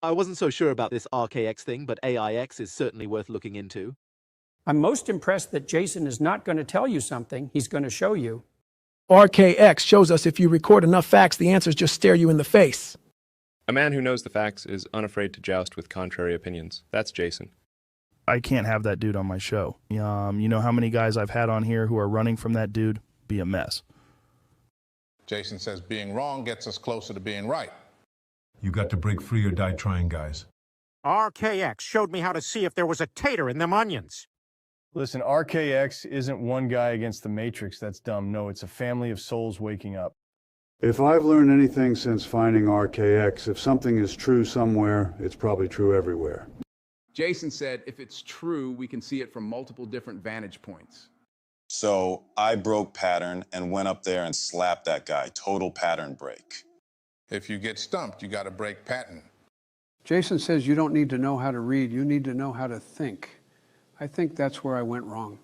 I wasn't so sure about this ARCHAIX thing, but AIX is certainly worth looking into. I'm most impressed that Jason is not going to tell you something, he's going to show you. ARCHAIX shows us if you record enough facts, the answers just stare you in the face. A man who knows the facts is unafraid to joust with contrary opinions. That's Jason. I can't have that dude on my show. You know how many guys I've had on here who are running from that dude? Be a mess. Jason says being wrong gets us closer to being right. You got to break free or die trying, guys. ARCHAIX showed me how to see if there was a tater in them onions. Listen, ARCHAIX isn't one guy against the Matrix. That's dumb. No, it's a family of souls waking up. If I've learned anything since finding ARCHAIX, if something is true somewhere, it's probably true everywhere. Jason said if it's true, we can see it from multiple different vantage points. So I broke pattern and went up there and slapped that guy. Total pattern break. If you get stumped, you got to break pattern. Jason says you don't need to know how to read, you need to know how to think. I think that's where I went wrong.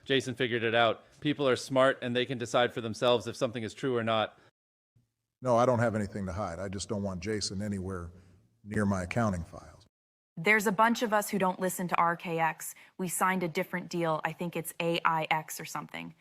Jason figured it out. People are smart and they can decide for themselves if something is true or not. No, I don't have anything to hide. I just don't want Jason anywhere near my accounting files. There's a bunch of us who don't listen to ARCHAIX. We signed a different deal. I think it's AIX or something.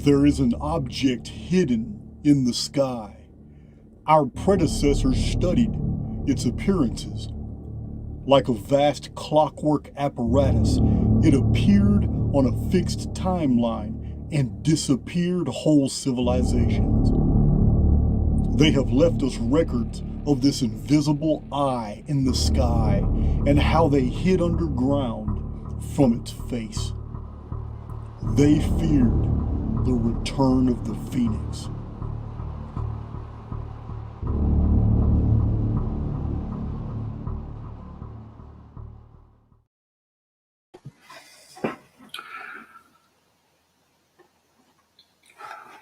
There is an object hidden in the sky. Our predecessors studied its appearances. Like a vast clockwork apparatus, it appeared on a fixed timeline and disappeared whole civilizations. They have left us records of this invisible eye in the sky and how they hid underground from its face. They feared the return of the Phoenix.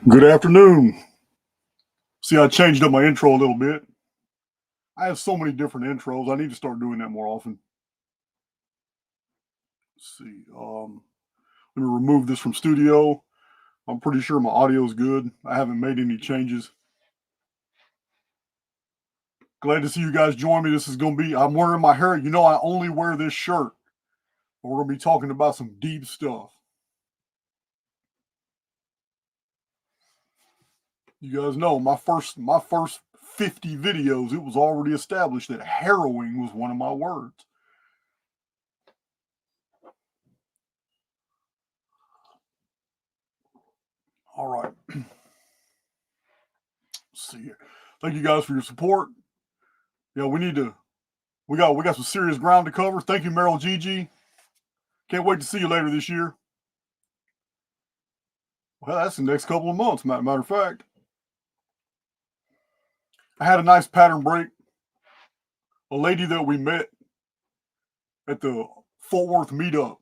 Good afternoon. See, I changed up my intro a little bit. I have so many different intros. I need to start doing that more often. Let's see. Let me remove this from studio. I'm pretty sure my audio is good. I haven't made any changes. Glad to see you guys join me. This is going to be, I'm wearing my hair. You know, I only wear this shirt. But we're going to be talking about some deep stuff. You guys know my first 50 videos, it was already established that harrowing was one of my words. All right. Let's see here. Thank you guys for your support. Yeah, we got some serious ground to cover. Thank you, Meryl Gigi. Can't wait to see you later this year. Well, that's the next couple of months, matter of fact. I had a nice pattern break. A lady that we met at the Fort Worth meetup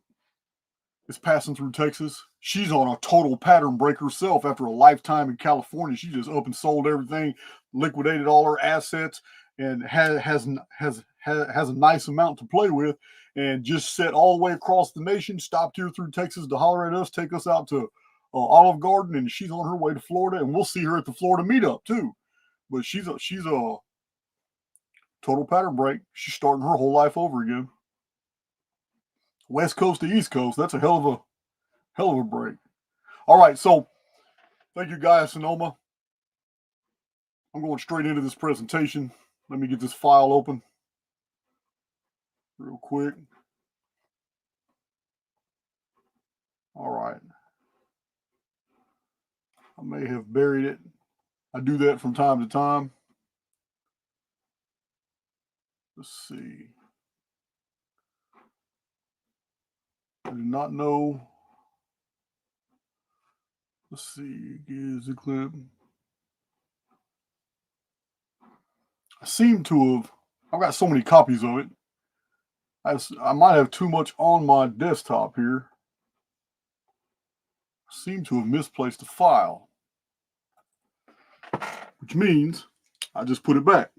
is passing through Texas. She's on a total pattern break herself after a lifetime in California. She just up and sold everything, liquidated all her assets, and has a nice amount to play with, and just set all the way across the nation, stopped here through Texas to holler at us, take us out to Olive Garden, and she's on her way to Florida, and we'll see her at the Florida meetup too. But she's a total pattern break. She's starting her whole life over again. West Coast to East Cost. That's a hell of a break. All right, so thank you guys, Sonoma. I'm going straight into this presentation. Let me get this file open real quick. All right. I may have buried it. I do that from time to time. Let's see. I do not know. Let's see. Is the clip? I seem to have. I've got so many copies of it. I might have too much on my desktop here. I seem to have misplaced the file, which means I just put it back.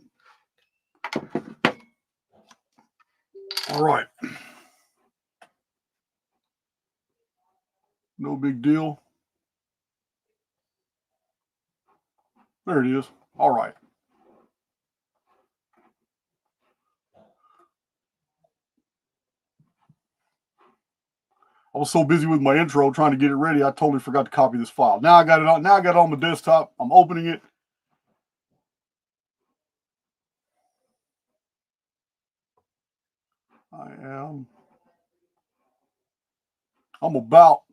All right. No big deal. There it is. All right. I was so busy with my intro trying to get it ready, I totally forgot to copy this file. Now I got it on. Now I got it on my desktop. I'm opening it. I'm about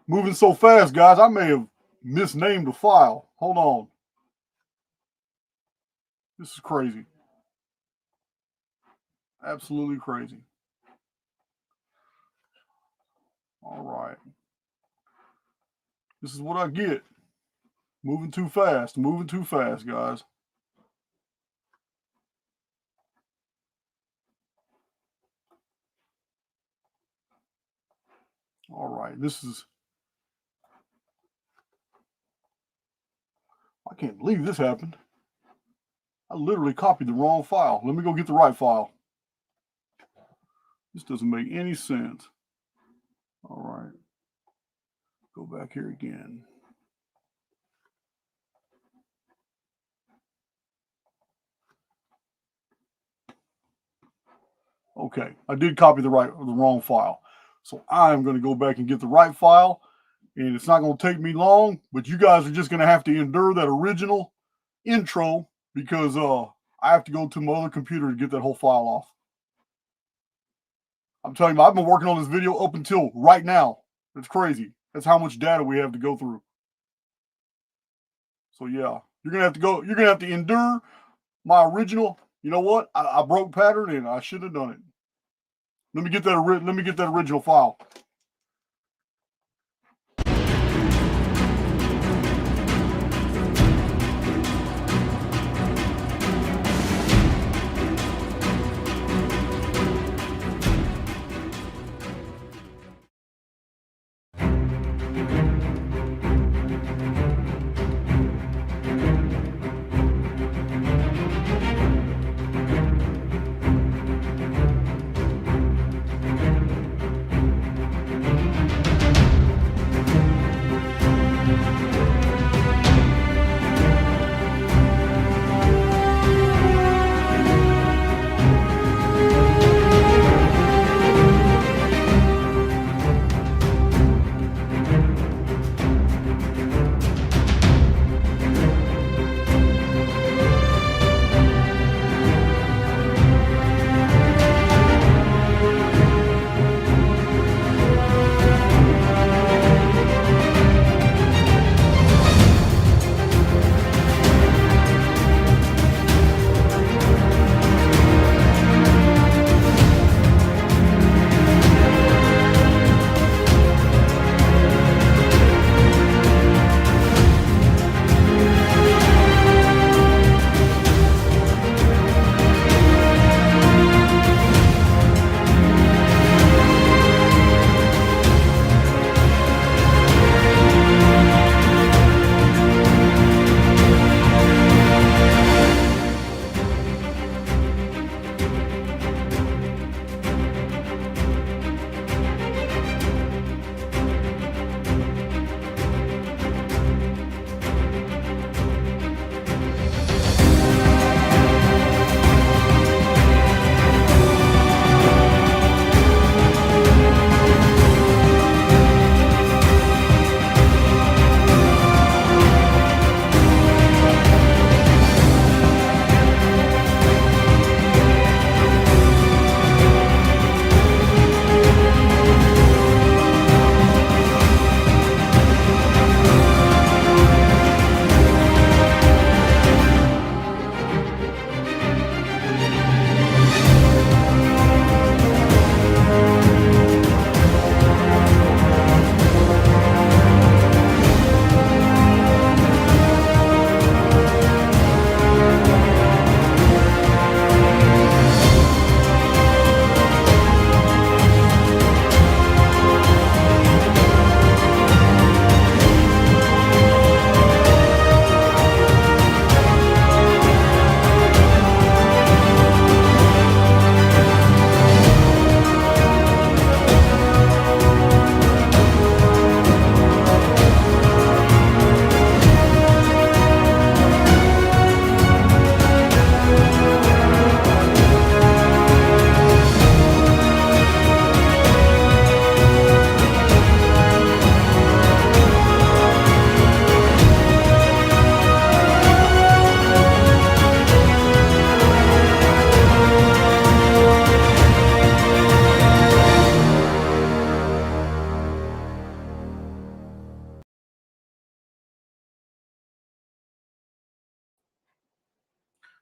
moving so fast, guys. I may have misnamed the file. Hold on. This is crazy. Absolutely crazy. All right. This is what I get. Moving too fast, guys. All right, this is, I can't believe this happened. I literally copied the wrong file. Let me go get the right file. This doesn't make any sense. All right, go back here again. Okay, I did copy the wrong file. So I'm going to go back and get the right file, and it's not going to take me long, but you guys are just going to have to endure that original intro because I have to go to my other computer to get that whole file off. I'm telling you, I've been working on this video up until right now. It's crazy. That's how much data we have to go through. So yeah, you're going to have to endure my original. You know what? I broke pattern and I should have done it. Let me get that original file.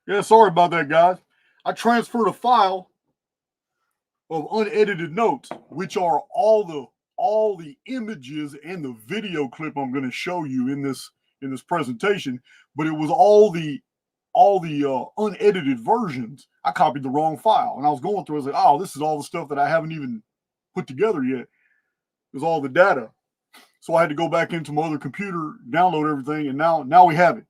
Yeah, sorry about that, guys. I transferred a file of unedited notes, which are all the images and the video clip I'm going to show you in this presentation. But it was all the unedited versions. I copied the wrong file, and I was going through. I was like, oh, this is all the stuff that I haven't even put together yet. It was all the data. So I had to go back into my other computer, download everything, and now we have it.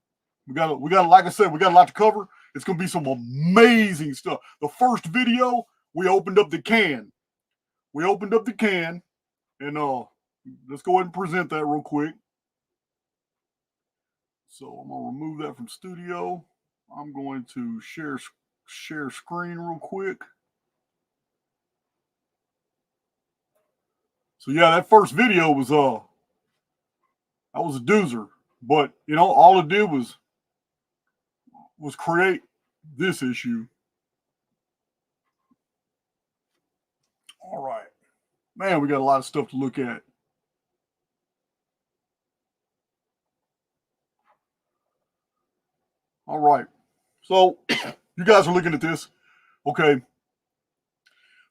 We got like I said, we got a lot to cover. It's gonna be some amazing stuff. The first video, we opened up the can. And let's go ahead and present that real quick. So I'm gonna remove that from studio. I'm going to share screen real quick. So yeah, that first video was that was a doozer. But you know, all it did was create this issue. All right. Man, we got a lot of stuff to look at. All right. So you guys are looking at this. Okay.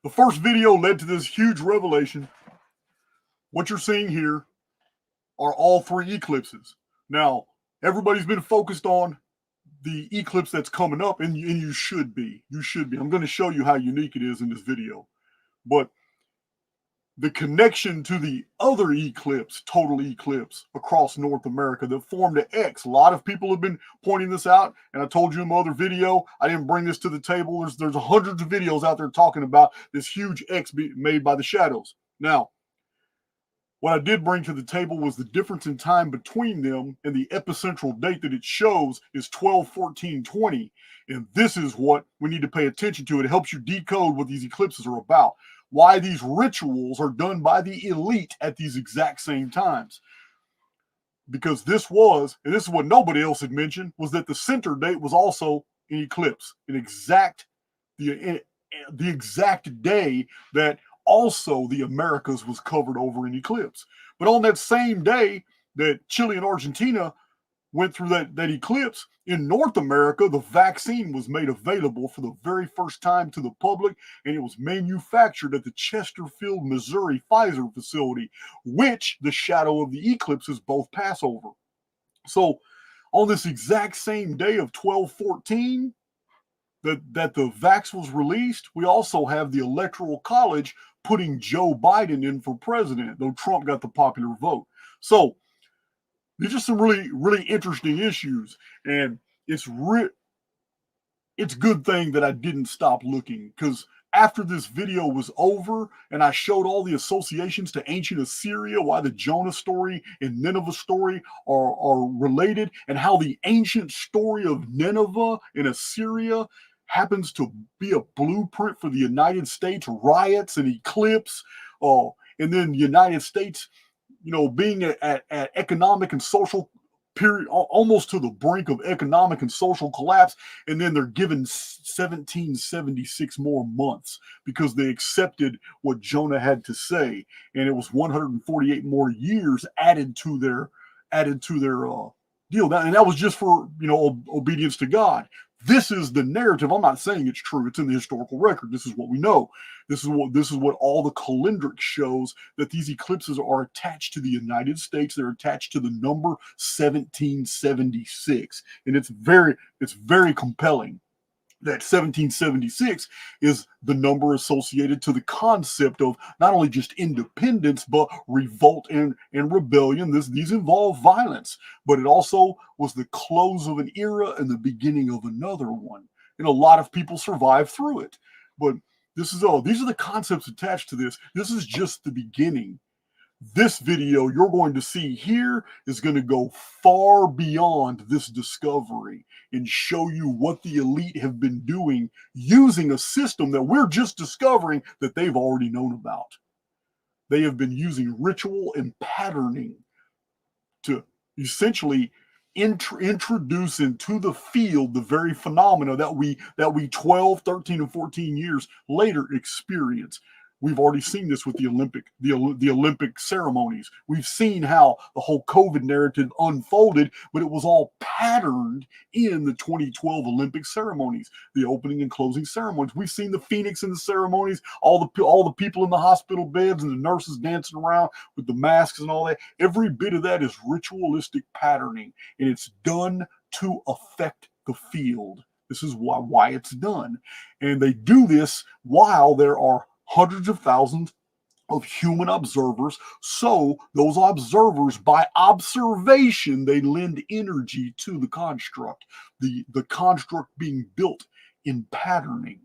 The first video led to this huge revelation. What you're seeing here are all three eclipses. Now, everybody's been focused on the eclipse that's coming up, and you should be. You should be. I'm going to show you how unique it is in this video. But the connection to the other eclipse, total eclipse across North America that formed an X. A lot of people have been pointing this out, and I told you in my other video, I didn't bring this to the table. There's hundreds of videos out there talking about this huge X made by the shadows. Now, what I did bring to the table was the difference in time between them, and the epicentral date that it shows is 12/14/20. And this is what we need to pay attention to. It helps you decode what these eclipses are about, why these rituals are done by the elite at these exact same times. Because this was, and this is what nobody else had mentioned, was that the center date was also an eclipse, the exact day that also the Americas was covered over in eclipse. But on that same day that Chile and Argentina went through that eclipse, in North America, the vaccine was made available for the very first time to the public, and it was manufactured at the Chesterfield, Missouri Pfizer facility, which the shadow of the eclipses both pass over. So on this exact same day of 12/14, that the vax was released, we also have the Electoral College putting Joe Biden in for president, though Trump got the popular vote. So these are some really, really interesting issues, and it's good thing that I didn't stop looking, because after this video was over and I showed all the associations to ancient Assyria, why the Jonah story and Nineveh story are related, and how the ancient story of Nineveh and Assyria happens to be a blueprint for the United States riots and eclipse, and then the United States, being at economic and social period, almost to the brink of economic and social collapse, and then they're given 1776 more months because they accepted what Jonah had to say, and it was 148 more years added to their deal. And that was just for obedience to God. This is the narrative. I'm not saying it's true. It's in the historical record. This is what we know. This is what all the calendric shows, that these eclipses are attached to the United States. They're attached to the number 1776. And it's very compelling that 1776 is the number associated to the concept of not only just independence, but revolt and rebellion. These involve violence, but it also was the close of an era and the beginning of another one. And a lot of people survived through it. But these are the concepts attached to this. This is just the beginning. This video you're going to see here is going to go far beyond this discovery and show you what the elite have been doing using a system that we're just discovering that they've already known about. They have been using ritual and patterning to essentially introduce into the field the very phenomena that we 12, 13, and 14 years later experience. We've already seen this with the Olympic ceremonies. We've seen how the whole COVID narrative unfolded, but it was all patterned in the 2012 Olympic ceremonies, the opening and closing ceremonies. We've seen the Phoenix in the ceremonies, all the people in the hospital beds and the nurses dancing around with the masks and all that. Every bit of that is ritualistic patterning, and it's done to affect the field. This is why it's done. And they do this while there are hundreds of thousands of human observers. So those observers, by observation, they lend energy to the construct, the construct being built in patterning.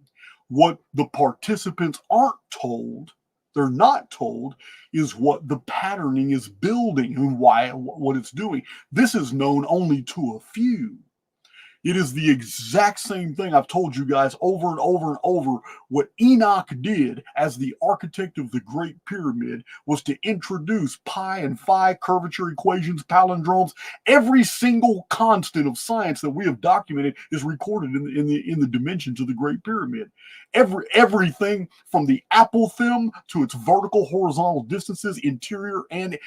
What the participants aren't told, they're not told, is what the patterning is building and what it's doing. This is known only to a few. It is the exact same thing I've told you guys over and over and over. What Enoch did as the architect of the Great Pyramid was to introduce pi and phi curvature equations, palindromes. Every single constant of science that we have documented is recorded in the dimensions of the Great Pyramid. Everything from the apothem to its vertical, horizontal distances, interior and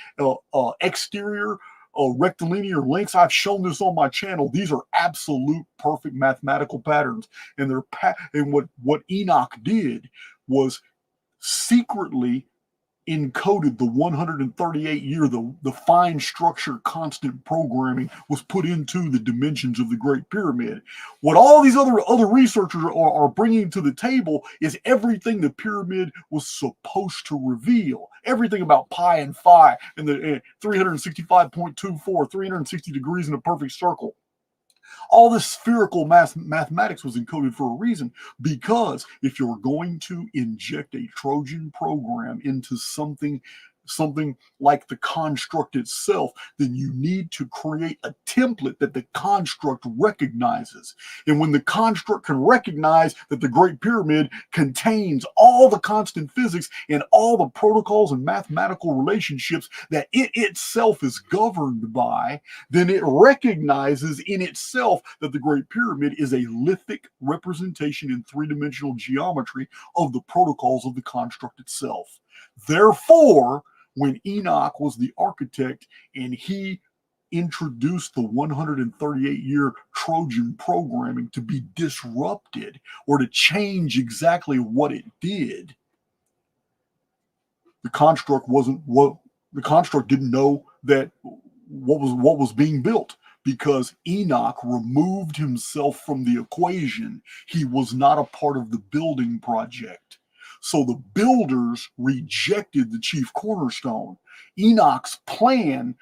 exterior, rectilinear lengths. I've shown this on my channel. These are absolute perfect mathematical patterns, and what Enoch did was secretly encoded the 138 year, the fine structure constant programming was put into the dimensions of the Great Pyramid. What all these other researchers are bringing to the table is everything the pyramid was supposed to reveal. Everything about pi and phi and the 365.24, 360 degrees in a perfect circle. All this spherical mathematics was encoded for a reason, because if you're going to inject a Trojan program into something like the construct itself, then you need to create a template that the construct recognizes. And when the construct can recognize that the Great Pyramid contains all the constant physics and all the protocols and mathematical relationships that it itself is governed by, then it recognizes in itself that the Great Pyramid is a lithic representation in three-dimensional geometry of the protocols of the construct itself. Therefore, when Enoch was the architect and he introduced the 138-year Trojan programming to be disrupted or to change exactly what it did, the construct didn't know that what was being built, because Enoch removed himself from the equation. He was not a part of the building project. So the builders rejected the chief cornerstone. Enoch's plan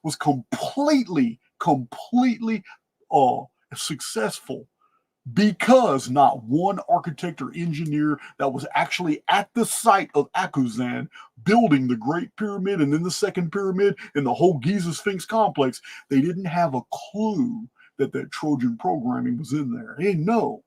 was completely successful, because not one architect or engineer that was actually at the site of Akuzan building the Great Pyramid and then the Second Pyramid and the whole Giza Sphinx complex, they didn't have a clue that Trojan programming was in there. They didn't know.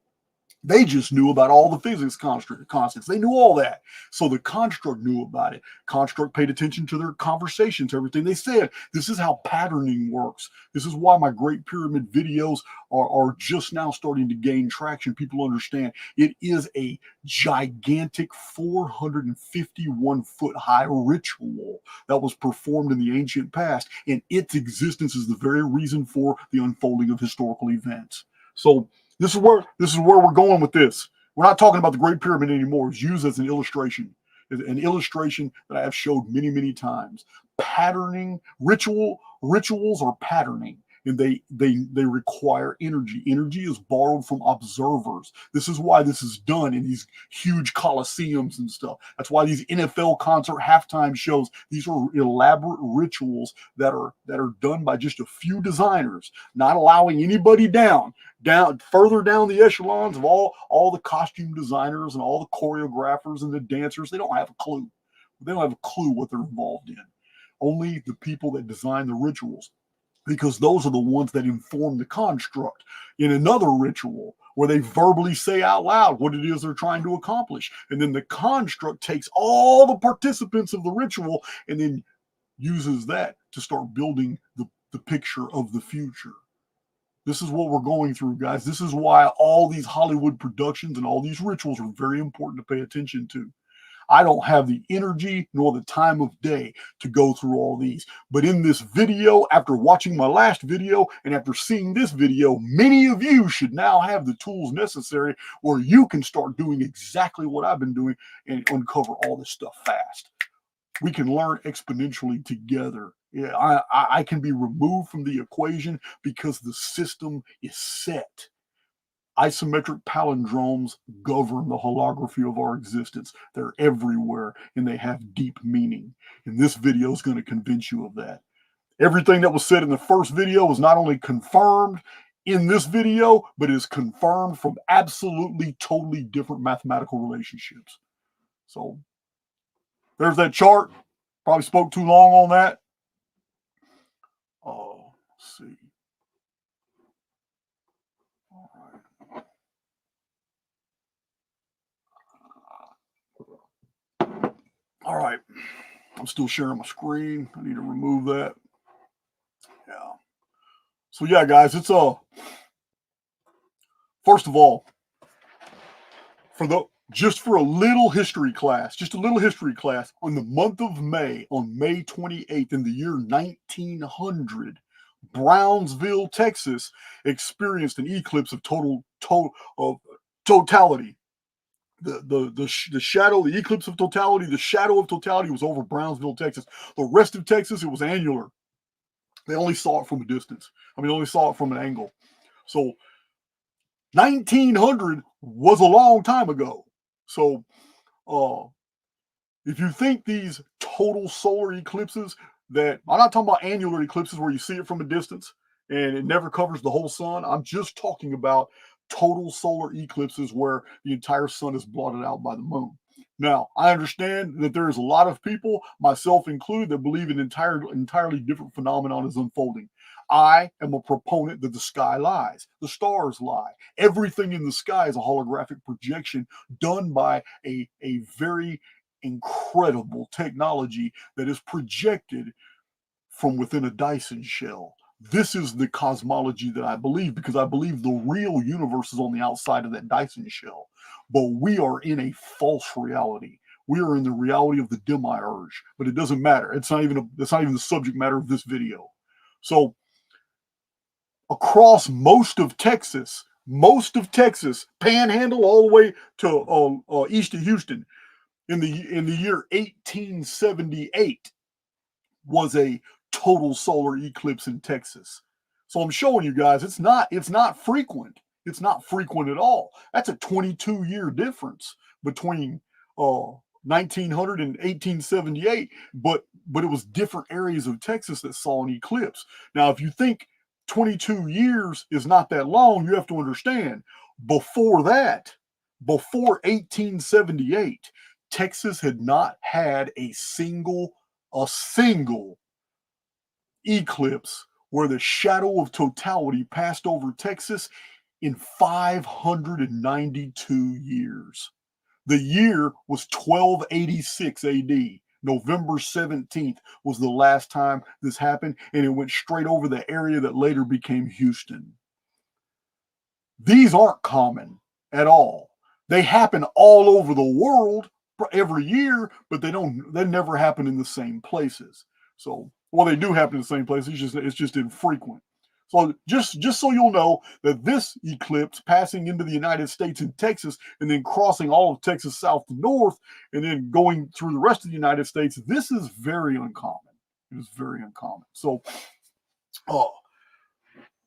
They just knew about all the physics constants. They knew all that. So the construct knew about it. Construct paid attention to their conversations, everything they said. This is how patterning works. This is why my Great Pyramid videos are just now starting to gain traction. People understand it is a gigantic 451-foot high ritual that was performed in the ancient past, and its existence is the very reason for the unfolding of historical events. So this is where we're going with this. We're not talking about the Great Pyramid anymore. It's used as an illustration that I have showed many, many times. Patterning, rituals are patterning, and they require energy. Energy is borrowed from observers. This is why this is done in these huge coliseums and stuff. That's why these NFL concert halftime shows, these are elaborate rituals that are done by just a few designers, not allowing anybody further down the echelons of all the costume designers and all the choreographers and the dancers. They don't have a clue. They don't have a clue what they're involved in. Only the people that design the rituals, because those are the ones that inform the construct in another ritual where they verbally say out loud what it is they're trying to accomplish. And then the construct takes all the participants of the ritual and then uses that to start building the picture of the future. This is what we're going through, guys. This is why all these Hollywood productions and all these rituals are very important to pay attention to. I don't have the energy nor the time of day to go through all these. But in this video, after watching my last video and after seeing this video, many of you should now have the tools necessary where you can start doing exactly what I've been doing and uncover all this stuff fast. We can learn exponentially together. Yeah, I can be removed from the equation because the system is set. Isometric palindromes govern the holography of our existence. They're everywhere and they have deep meaning. And this video is going to convince you of that. Everything that was said in the first video was not only confirmed in this video, but is confirmed from absolutely totally different mathematical relationships. So there's that chart. Probably spoke too long on that. Oh, let's see. All right, I'm still sharing my screen. I need to remove that. Yeah. So yeah, guys, it's first of all, just for a little history class, on the month of May, on May 28th in the year 1900, Brownsville, Texas, experienced an eclipse of totality. The shadow, the eclipse of totality, the shadow of totality was over Brownsville, Texas. The rest of Texas, it was annular. They only saw it from a distance. I mean, only saw it from an angle. So 1900 was a long time ago. So if you think these total solar eclipses that, I'm not talking about annular eclipses where you see it from a distance and it never covers the whole sun. I'm just talking about total solar eclipses where the entire sun is blotted out by the moon. Now, I understand that there's a lot of people, myself included, that believe an entirely different phenomenon is unfolding. I am a proponent that the sky lies, the stars lie. Everything in the sky is a holographic projection done by a very incredible technology that is projected from within a Dyson shell. This is the cosmology that I believe, because I believe the real universe is on the outside of that Dyson shell. But we are in a false reality. We are in the reality of the demiurge, but it doesn't matter. It's not even the subject matter of this video. So across most of Texas, Panhandle all the way to east of Houston, in the year 1878 was a total solar eclipse in Texas. So I'm showing you guys it's not frequent. It's not frequent at all. That's a 22-year difference between 1900 and 1878, but it was different areas of Texas that saw an eclipse. Now, if you think 22 years is not that long, you have to understand, before 1878, Texas had not had a single eclipse where the shadow of totality passed over Texas in 592 years. The year was 1286 AD. November 17th was the last time this happened, and it went straight over the area that later became Houston. These aren't common at all. They happen all over the world every year, but they never happen in the same places. So, well, they do happen in the same places. It's just infrequent. So just so you'll know that this eclipse passing into the United States in Texas and then crossing all of Texas south to north and then going through the rest of the United States, this is very uncommon. It is very uncommon. So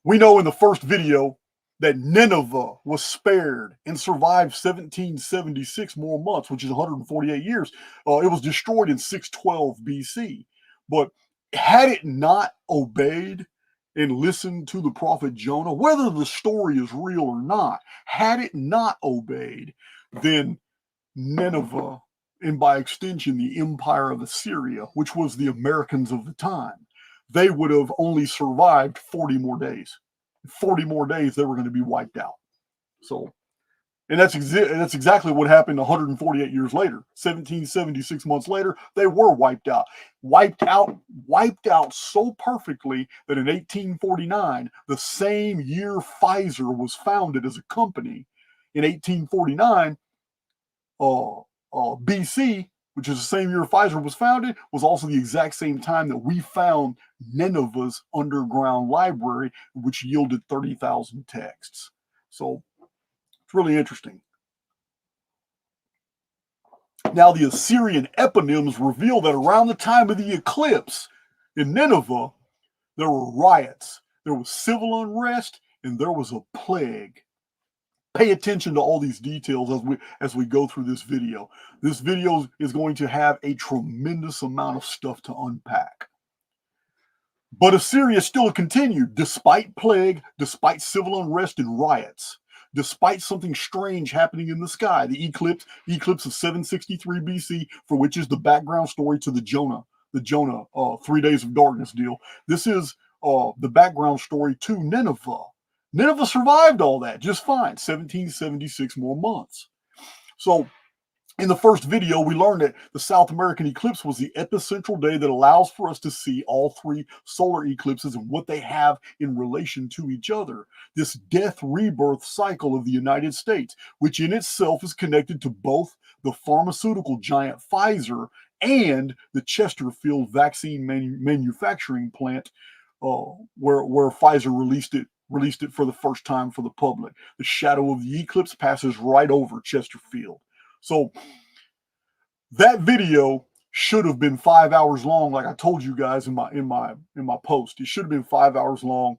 we know in the first video that Nineveh was spared and survived 1776 more months, which is 148 years. It was destroyed in 612 BC. But had it not obeyed and listened to the prophet Jonah, whether the story is real or not, had it not obeyed, then Nineveh, and by extension the empire of Assyria, which was the Americans of the time, they would have only survived 40 more days. 40 more days, they were going to be wiped out. So And that's exactly what happened 148 years later. 1776 months later, they were wiped out. Wiped out so perfectly that in 1849, the same year Pfizer was founded as a company, in 1849, BC, which is the same year Pfizer was founded, was also the exact same time that we found Nineveh's underground library, which yielded 30,000 texts. So it's really interesting. Now, the Assyrian eponyms reveal that around the time of the eclipse in Nineveh, there were riots, there was civil unrest, and there was a plague. Pay attention to all these details as we go through this video. This video is going to have a tremendous amount of stuff to unpack. But Assyria still continued despite plague, despite civil unrest and riots, despite something strange happening in the sky, the eclipse of 763 BC, for which is the background story to the Jonah 3 days of darkness deal. This is the background story to Nineveh. Nineveh survived all that just fine, 1776 more months. So in the first video, we learned that the South American eclipse was the epicentral day that allows for us to see all three solar eclipses and what they have in relation to each other. This death-rebirth cycle of the United States, which in itself is connected to both the pharmaceutical giant Pfizer and the Chesterfield vaccine manufacturing plant, where Pfizer released it for the first time for the public. The shadow of the eclipse passes right over Chesterfield. So that video should have been 5 hours long, like I told you guys in my post. It should have been 5 hours long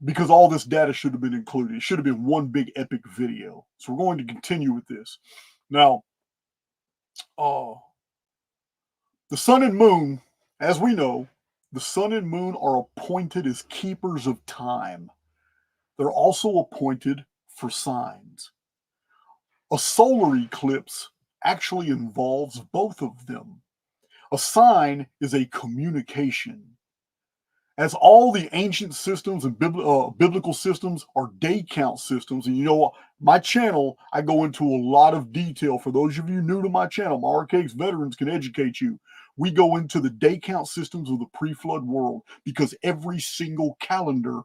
because all this data should have been included. It should have been one big epic video. So we're going to continue with this. Now, the sun and moon, as we know, the sun and moon are appointed as keepers of time. They're also appointed for signs. A solar eclipse actually involves both of them. A sign is a communication. As all the ancient systems and biblical systems are day count systems, and you know, my channel, I go into a lot of detail. For those of you new to my channel, my ARCHAIX veterans can educate you. We go into the day count systems of the pre-flood world because every single calendar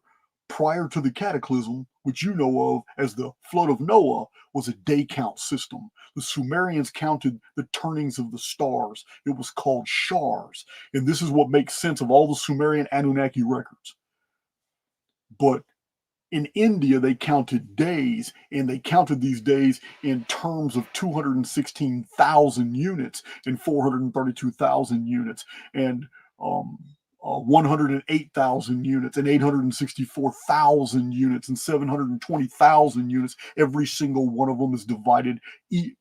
prior to the cataclysm, which you know of as the flood of Noah, was a day count system. The Sumerians counted the turnings of the stars. It was called shars. And this is what makes sense of all the Sumerian Anunnaki records. But in India, they counted days, and they counted these days in terms of 216,000 units and 432,000 units and 108,000 units and 864,000 units and 720,000 units. Every single one of them is divided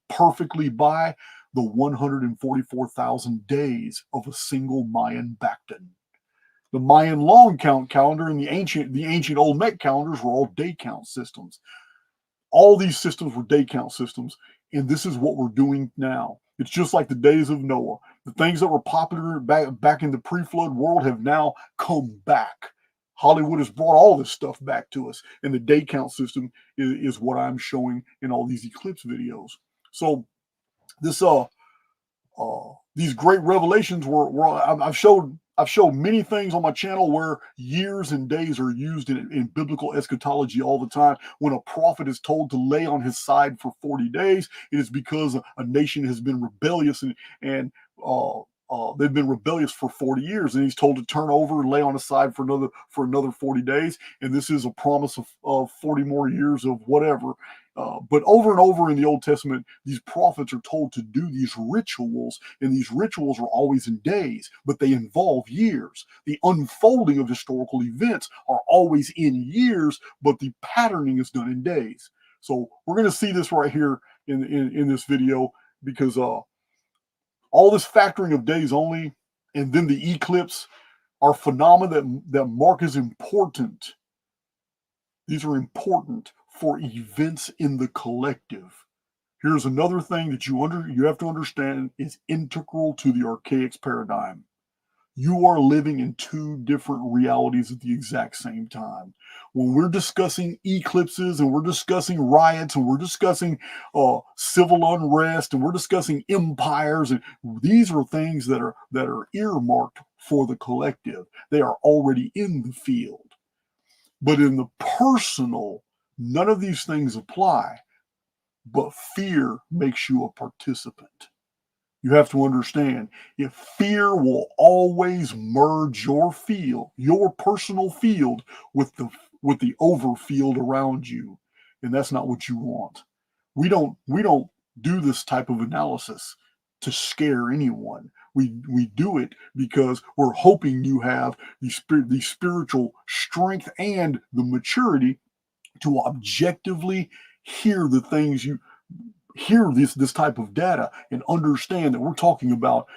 perfectly by the 144,000 days of a single Mayan Bacton. The Mayan long count calendar and the ancient Olmec calendars were all day count systems. All these systems were day count systems, and this is what we're doing now. It's just like the days of Noah. The things that were popular back in the pre-flood world have now come back. Hollywood has brought all this stuff back to us, and the day count system is what I'm showing in all these eclipse videos. So this these great revelations I've showed many things on my channel where years and days are used in biblical eschatology all the time. When a prophet is told to lay on his side for 40 days, it is because a nation has been rebellious and they've been rebellious for 40 years, and he's told to turn over and lay on his side for another 40 days. And this is a promise of 40 more years of whatever. But over and over in the Old Testament, these prophets are told to do these rituals, and these rituals are always in days, but they involve years. The unfolding of historical events are always in years, but the patterning is done in days. So we're going to see this right here in this video, because all this factoring of days only and then the eclipse are phenomena that mark as important. These are important for events in the collective. Here's another thing that you have to understand is integral to the ARCHAIX paradigm. You are living in two different realities at the exact same time. When we're discussing eclipses and we're discussing riots and we're discussing civil unrest and we're discussing empires, and these are things that are earmarked for the collective. They are already in the field. But in the personal, none of these things apply. But fear makes you a participant. You have to understand, if fear will always merge your field, your personal field, with the overfield around you, and that's not what you want. We don't do this type of analysis to scare anyone. We do it because we're hoping you have the spiritual strength and the maturity to objectively hear the things you hear this type of data and understand that we're talking about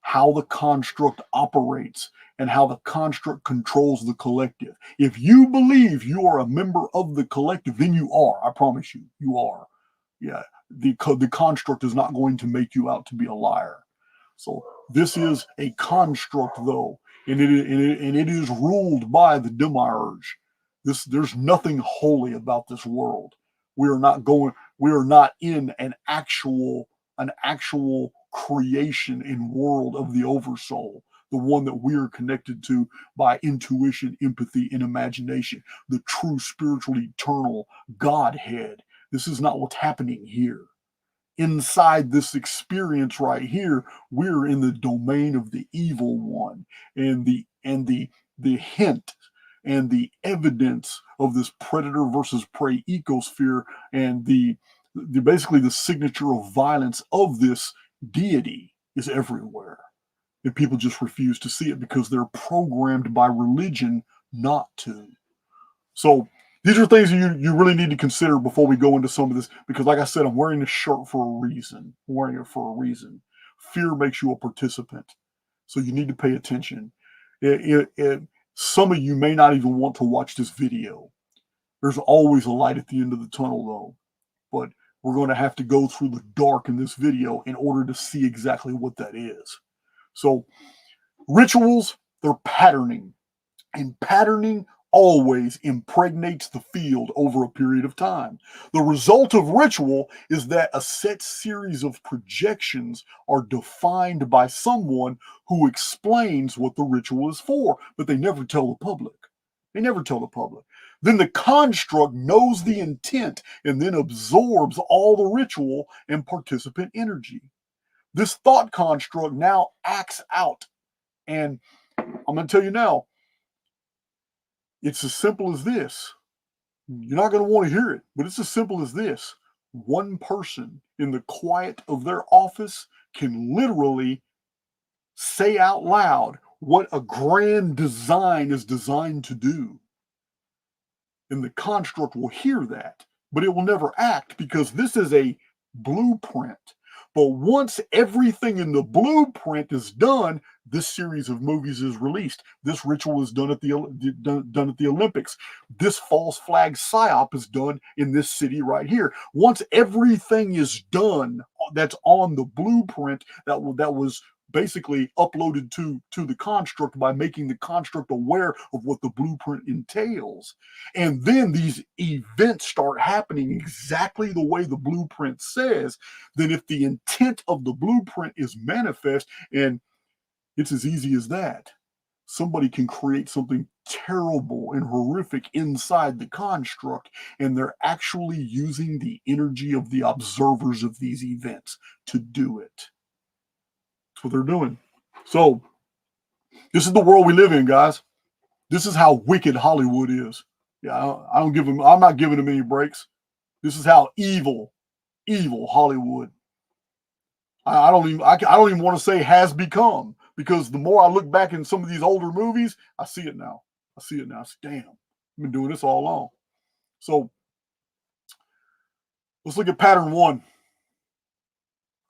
how the construct operates and how the construct controls the collective. If you believe you are a member of the collective, then you are. I promise you, you are. Yeah, the construct is not going to make you out to be a liar. So this is a construct, though, and it is ruled by the demiurge. There's nothing holy about this world. We are not in an actual creation and world of the oversoul, the one that we are connected to by intuition, empathy, and imagination, the true spiritual eternal Godhead. This is not what's happening here. Inside this experience right here, we're in the domain of the evil one, and the hint and the evidence of this predator versus prey ecosphere, and the basically the signature of violence of this deity is everywhere. And people just refuse to see it because they're programmed by religion not to. So these are things you really need to consider before we go into some of this, because like I said, I'm wearing this shirt for a reason. I'm wearing it for a reason. Fear makes you a participant. So you need to pay attention. Some of you may not even want to watch this video. There's always a light at the end of the tunnel, though. But we're going to have to go through the dark in this video in order to see exactly what that is. So rituals, they're patterning. And patterning always impregnates the field over a period of time. The result of ritual is that a set series of projections are defined by someone who explains what the ritual is for, but they never tell the public. They never tell the public. Then the construct knows the intent and then absorbs all the ritual and participant energy. This thought construct now acts out. And I'm going to tell you now, it's as simple as this. You're not going to want to hear it, but it's as simple as this. One person in the quiet of their office can literally say out loud what a grand design is designed to do. And the construct will hear that, but it will never act because this is a blueprint. But once everything in the blueprint is done, this series of movies is released. This ritual is done at the Olympics. This false flag psyop is done in this city right here. Once everything is done that's on the blueprint that was basically uploaded to the construct by making the construct aware of what the blueprint entails. And then these events start happening exactly the way the blueprint says. Then if the intent of the blueprint is manifest, and it's as easy as that, somebody can create something terrible and horrific inside the construct, and they're actually using the energy of the observers of these events to do it. That's what they're doing. So this is the world we live in, guys. This is how wicked Hollywood is. Yeah, I don't give them. I'm not giving them any breaks. This is how evil Hollywood. I don't even want to say has become, because the more I look back in some of these older movies, I see it now. I say, damn, I've been doing this all along. So let's look at pattern one.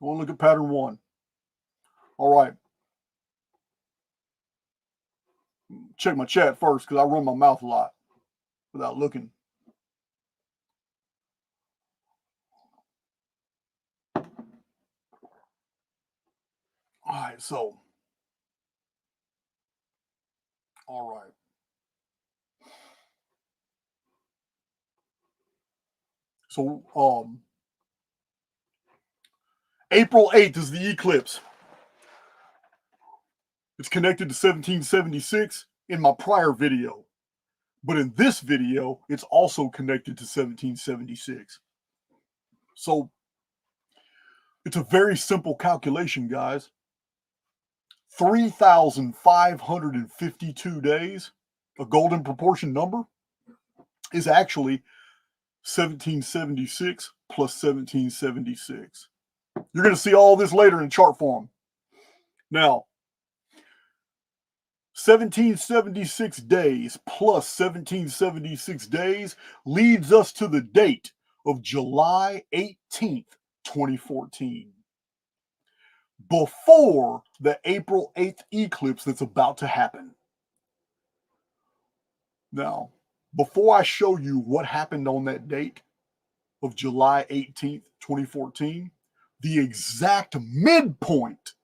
I want to look at pattern one. All right. Check my chat first because I run my mouth a lot without looking. All right, so All right. So, April 8th is the eclipse. It's connected to 1776 in my prior video. But in this video, it's also connected to 1776. So, it's a very simple calculation, guys. 3,552 days, a golden proportion number, is actually 1776 plus 1776. You're going to see all this later in chart form. Now, 1776 days plus 1776 days leads us to the date of July 18th, 2014. Before the April 8th eclipse that's about to happen. Now, before I show you what happened on that date of July 18th, 2014, the exact midpoint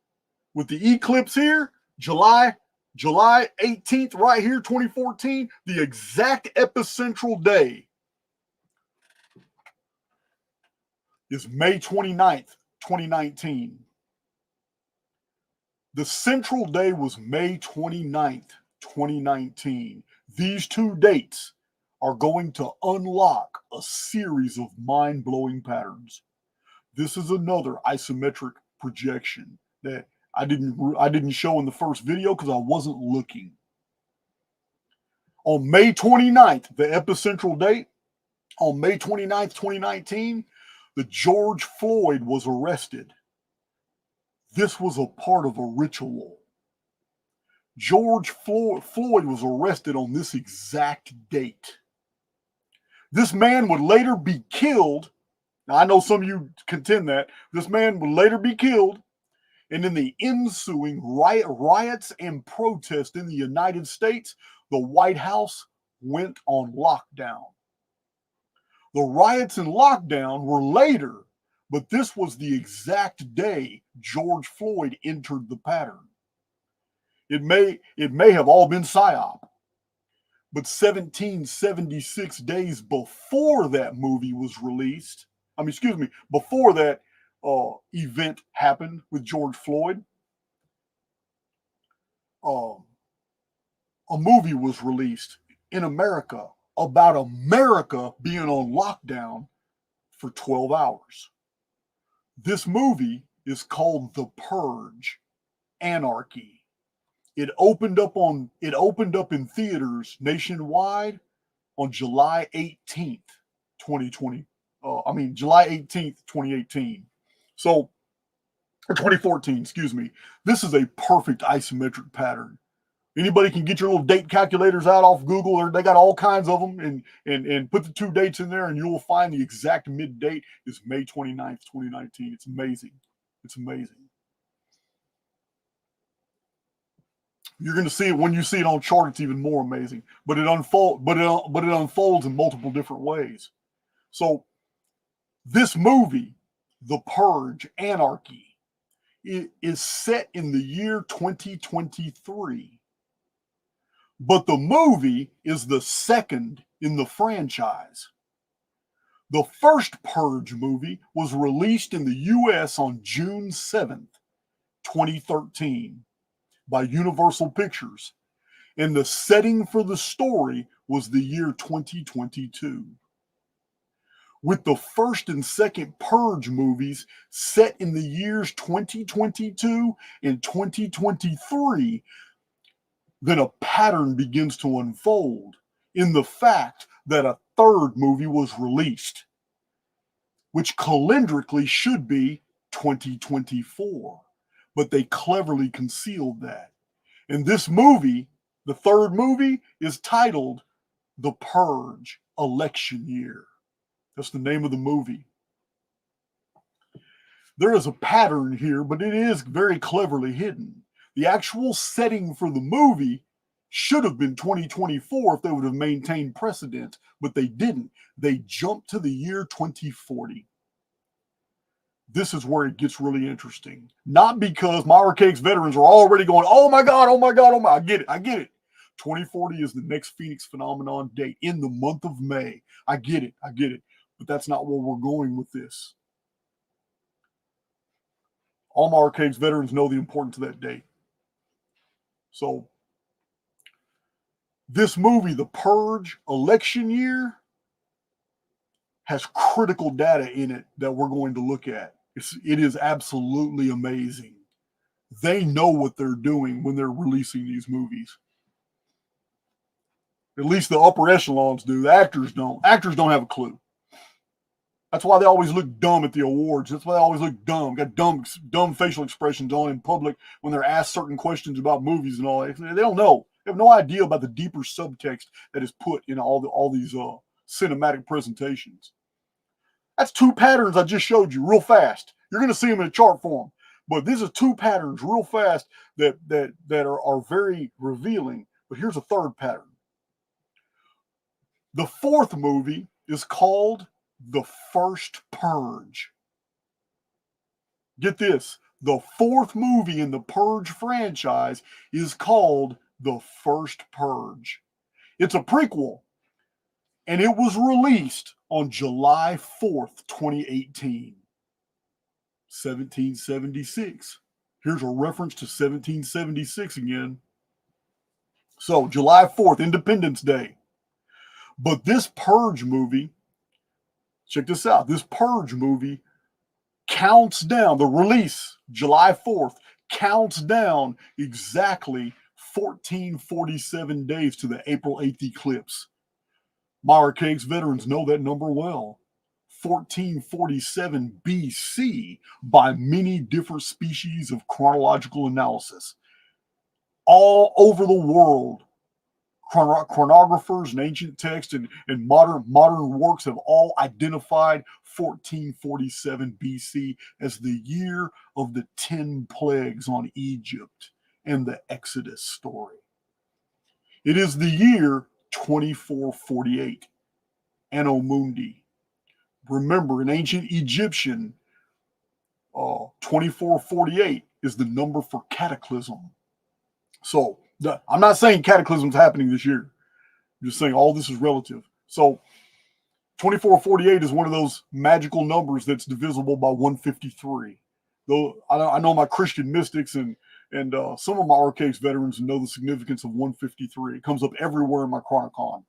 with the eclipse here, July 18th right here, 2014, the exact epicentral day is May 29th, 2019. The central day was May 29th, 2019. These two dates are going to unlock a series of mind-blowing patterns. This is another isometric projection that I didn't show in the first video because I wasn't looking. On May 29th, the epicentral date, on May 29th, 2019, the George Floyd was arrested. This was a part of a ritual. George Floyd was arrested on this exact date. This man would later be killed. Now, I know some of you contend that. This man would later be killed. And in the ensuing riots and protests in the United States, the White House went on lockdown. The riots and lockdown were later, but this was the exact day George Floyd entered the pattern. It may have all been psyop, but 1776 days before that movie was released, before that event happened with George Floyd, a movie was released in America about America being on lockdown for 12 hours. This movie is called The Purge: Anarchy. It opened up in theaters nationwide on July 18th, 2020. July 18th, 2018. So, or 2014, excuse me. This is a perfect isometric pattern. Anybody can get your little date calculators out off Google. They got all kinds of them, and put the two dates in there, and you will find the exact mid date is May 29th, 2019. It's amazing. It's amazing. You're going to see it when you see it on chart. It's even more amazing. But it unfolds in multiple different ways. So this movie, The Purge: Anarchy, is set in the year 2023. But the movie is the second in the franchise. The first Purge movie was released in the US on June 7th, 2013 by Universal Pictures, and the setting for the story was the year 2022. With the first and second Purge movies set in the years 2022 and 2023, then a pattern begins to unfold in the fact that a third movie was released, which calendrically should be 2024. But they cleverly concealed that. And this movie, the third movie, is titled The Purge: Election Year. That's the name of the movie. There is a pattern here, but it is very cleverly hidden. The actual setting for the movie should have been 2024 if they would have maintained precedent, but they didn't. They jumped to the year 2040. This is where it gets really interesting. Not because my ARCHAIX veterans are already going, oh my God, oh my God, oh my, I get it. 2040 is the next Phoenix phenomenon date in the month of May. I get it. But that's not where we're going with this. All my ARCHAIX veterans know the importance of that date. So this movie, The Purge election year, has critical data in it that we're going to look at. It is absolutely amazing. They know what they're doing when they're releasing these movies. At least the upper echelons do. The actors don't. Actors don't have a clue. That's why they always look dumb at the awards. That's why they always look dumb. Got dumb facial expressions on in public when they're asked certain questions about movies and all that. They don't know. They have no idea about the deeper subtext that is put in all these cinematic presentations. That's two patterns I just showed you real fast. You're going to see them in a chart form. But these are two patterns real fast that are very revealing. But here's a third pattern. The fourth movie is called The First Purge. Get this. The fourth movie in the Purge franchise is called The First Purge. It's a prequel, and it was released on July 4th, 2018. 1776. Here's a reference to 1776 again. So, July 4th, Independence Day. But this Purge movie, check this out, this Purge movie counts down, the release, July 4th, counts down exactly 1447 days to the April 8th eclipse. My ARCHAIX veterans know that number well. 1447 BC by many different species of chronological analysis. All over the world, chronographers and ancient texts and modern works have all identified 1447 BC as the year of the 10 plagues on Egypt and the Exodus story. It is the year 2448, Anno Mundi. Remember, in ancient Egyptian, 2448 is the number for cataclysm. So, I'm not saying cataclysm's happening this year. I'm just saying all this is relative. So, 2448 is one of those magical numbers that's divisible by 153. Though I know my Christian mystics and some of my ARCHAIX veterans know the significance of 153. It comes up everywhere in my Chronicon.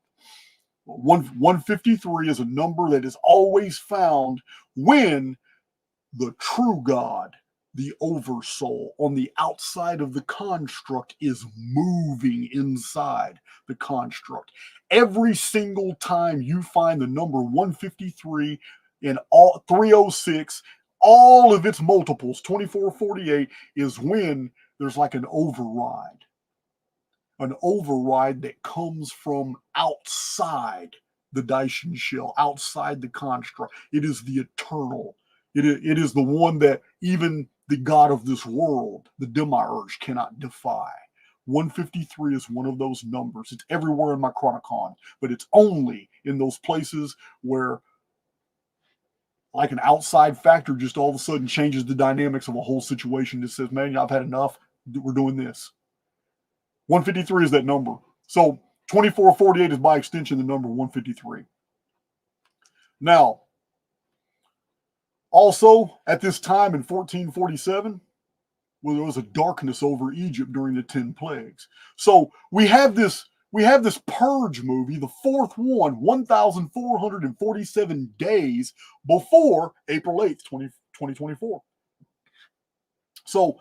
153 is a number that is always found when the true God, the oversoul, on the outside of the construct is moving inside the construct. Every single time you find the number 153 in all 306, all of its multiples, 2448, is when there's like an override that comes from outside the Daishin shell, outside the construct. It is the eternal. It is the one that even the God of this world, the Demiurge, cannot defy. 153 is one of those numbers. It's everywhere in my Chronicon, but it's only in those places where like an outside factor just all of a sudden changes the dynamics of a whole situation that says, man, I've had enough. We're doing this. 153 is that number. So 2448 is by extension the number 153. Now, also at this time in 1447, well, there was a darkness over Egypt during the 10 plagues. So we have this Purge movie, the fourth one, 1,447 days before April 8th, 2024. So,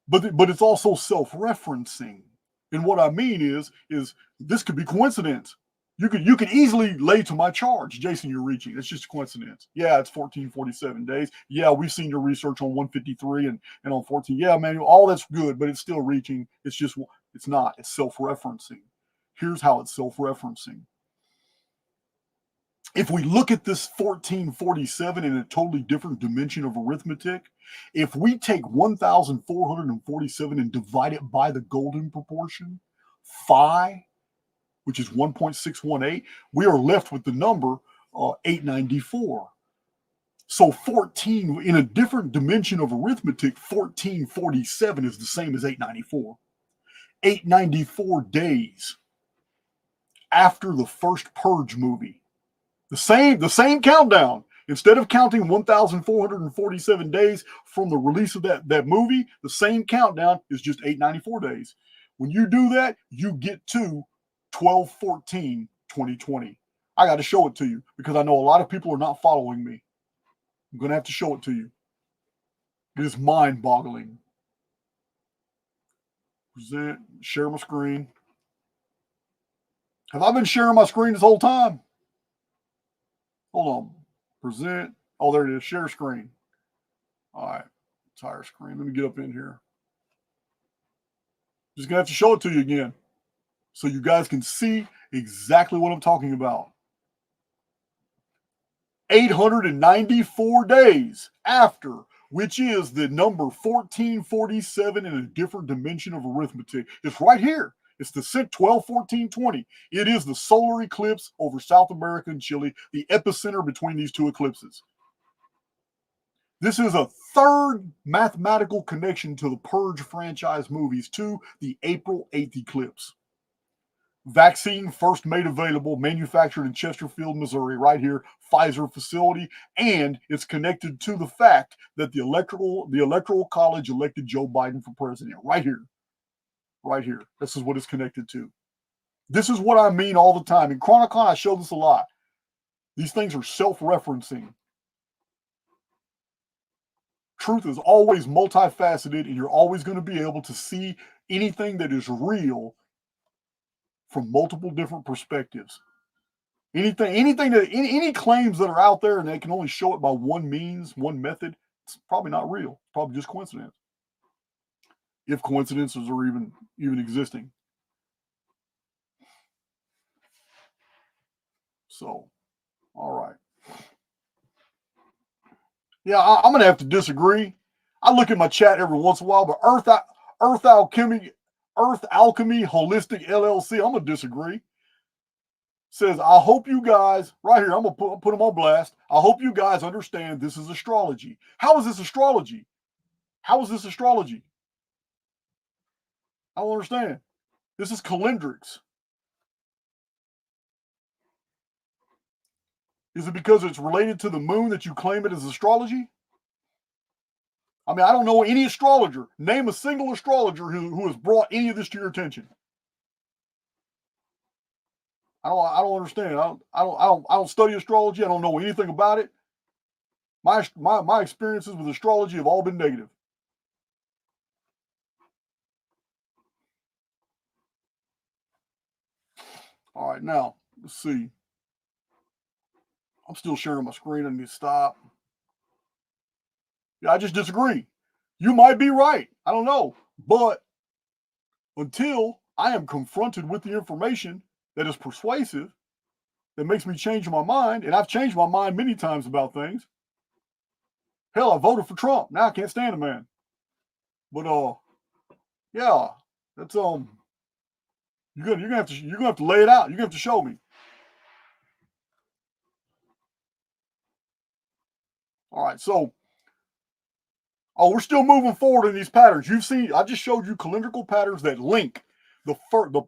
but it's also self-referencing. And what I mean is this could be coincidence. You could easily lay to my charge, Jason, you're reaching. It's just a coincidence. Yeah, it's 1447 days. Yeah, we've seen your research on 153 and on 14. Yeah, man, all that's good, but it's still reaching. It's not. It's self-referencing. Here's how it's self-referencing. If we look at this 1447 in a totally different dimension of arithmetic, if we take 1,447 and divide it by the golden proportion, phi, which is 1.618, we are left with the number 894. So 14, in a different dimension of arithmetic, 1447 is the same as 894. 894 days after the first Purge movie. The same countdown. Instead of counting 1,447 days from the release of that movie, the same countdown is just 894 days. When you do that, you get to 12/14/2020. I got to show it to you because I know a lot of people are not following me. I'm going to have to show it to you. It is mind-boggling. Present, share my screen. Have I been sharing my screen this whole time? Hold on. Present. Oh, there it is. Share screen. All right. Entire screen. Let me get up in here. Just going to have to show it to you again so you guys can see exactly what I'm talking about. 894 days after, which is the number 1447 in a different dimension of arithmetic. It's right here. It's the 12/14/20. It is the solar eclipse over South America and Chile, the epicenter between these two eclipses. This is a third mathematical connection to the Purge franchise movies to the April 8th eclipse. Vaccine first made available, manufactured in Chesterfield, Missouri, right here, Pfizer facility, and it's connected to the fact that the Electoral College elected Joe Biden for president, right here. Right here. This is what it's connected to. This is what I mean all the time. In Chronicon, I show this a lot. These things are self-referencing. Truth is always multifaceted, and you're always going to be able to see anything that is real from multiple different perspectives. Any claims that are out there and they can only show it by one means, one method, it's probably not real. It's probably just coincidence. If coincidences are even existing. So, all right. Yeah, I'm going to have to disagree. I look at my chat every once in a while, but Earth Alchemy Holistic LLC, I'm going to disagree. Says, I hope you guys, right here, I'm going to put them on blast. I hope you guys understand this is astrology. How is this astrology? How is this astrology? I don't understand. This is calendrics. Is it because it's related to the moon that you claim it as astrology? I mean, I don't know any astrologer. Name a single astrologer who has brought any of this to your attention. I don't understand. I don't study astrology. I don't know anything about it. My experiences with astrology have all been negative. All right, now let's see. I'm still sharing my screen. I need to stop. Yeah, I just disagree. You might be right. I don't know. But until I am confronted with the information that is persuasive, that makes me change my mind, and I've changed my mind many times about things. Hell, I voted for Trump. Now I can't stand the man. But yeah, that's you're gonna have to lay it out. You're gonna have to show me. All right, so we're still moving forward in these patterns. You've seen, I just showed you calendrical patterns that link the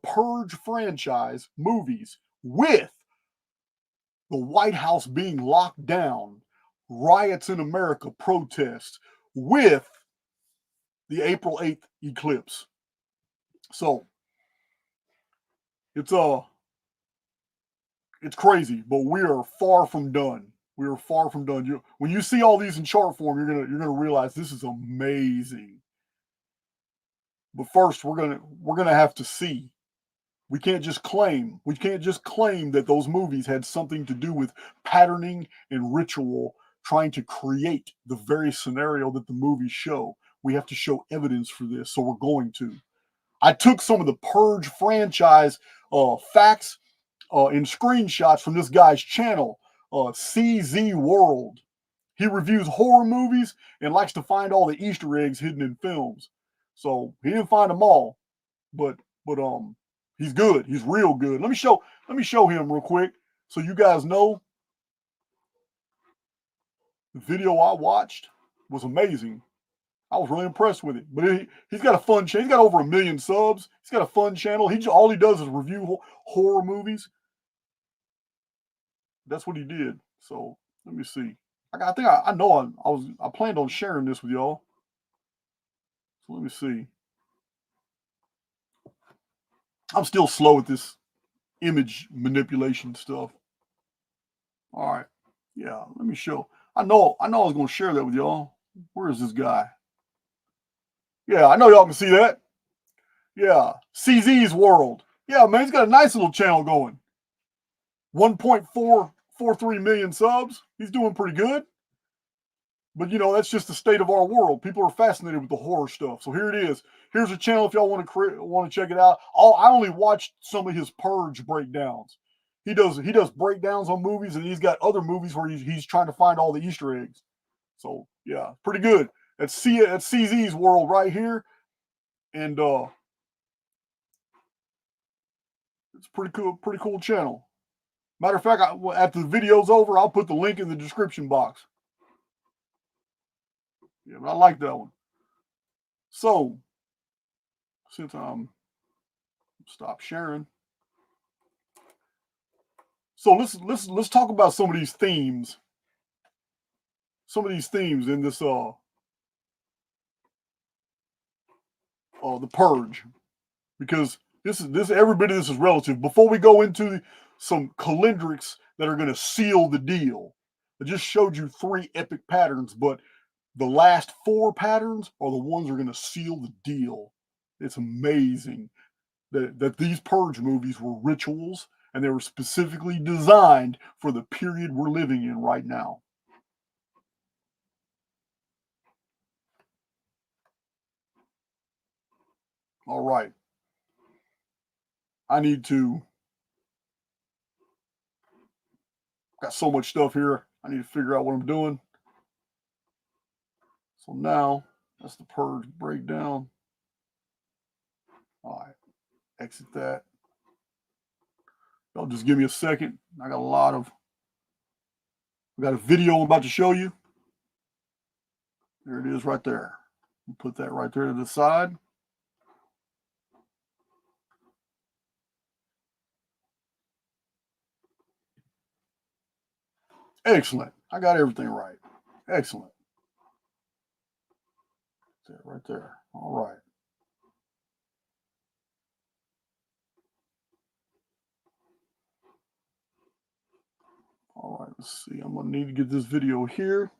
Purge franchise movies with the White House being locked down, riots in America, protests, with the April 8th eclipse. So it's crazy, but we are far from done. We are far from done. When you see all these in chart form, you're gonna realize this is amazing. But first, we're gonna have to see. We can't just claim. We can't just claim that those movies had something to do with patterning and ritual, trying to create the very scenario that the movies show. We have to show evidence for this, so we're going to. I took some of the Purge franchise facts and screenshots from this guy's channel, CZ World. He reviews horror movies and likes to find all the Easter eggs hidden in films. So he didn't find them all, but he's good. He's real good. Let me show him real quick so you guys know. The video I watched was amazing. I was really impressed with it. But he's got a fun channel. He's got over 1 million subs. He's got a fun channel. All he does is review horror movies. That's what he did. So let me see. I planned on sharing this with y'all. So let me see. I'm still slow at this image manipulation stuff. All right. Yeah, let me show. I know I was going to share that with y'all. Where is this guy? Yeah, I know y'all can see that. Yeah, CZ's World. Yeah, man, he's got a nice little channel going. 1.443 million subs. He's doing pretty good. But, you know, that's just the state of our world. People are fascinated with the horror stuff. So here it is. Here's a channel if y'all want to check it out. I only watched some of his Purge breakdowns. He does breakdowns on movies, and he's got other movies where he's trying to find all the Easter eggs. So, yeah, pretty good. That's CZ's World right here. And it's pretty cool channel. Matter of fact, after the video's over, I'll put the link in the description box. Yeah, but I like that one. So, since I'm stop sharing. So let's talk about some of these themes. Some of these themes in this the Purge, because every bit of this is relative. Before we go into some calendrics that are going to seal the deal, I just showed you 3 epic patterns, but the last 4 patterns are the ones that are going to seal the deal. It's amazing that these Purge movies were rituals, and they were specifically designed for the period we're living in right now. All right. Got so much stuff here. I need to figure out what I'm doing. So now, that's the Purge breakdown. All right. Exit that. Y'all just give me a second. I got a video I'm about to show you. There it is right there. Put that right there to the side. Excellent. I got everything right. Excellent. That's it right there. All right. All right, let's see. I'm going to need to get this video here.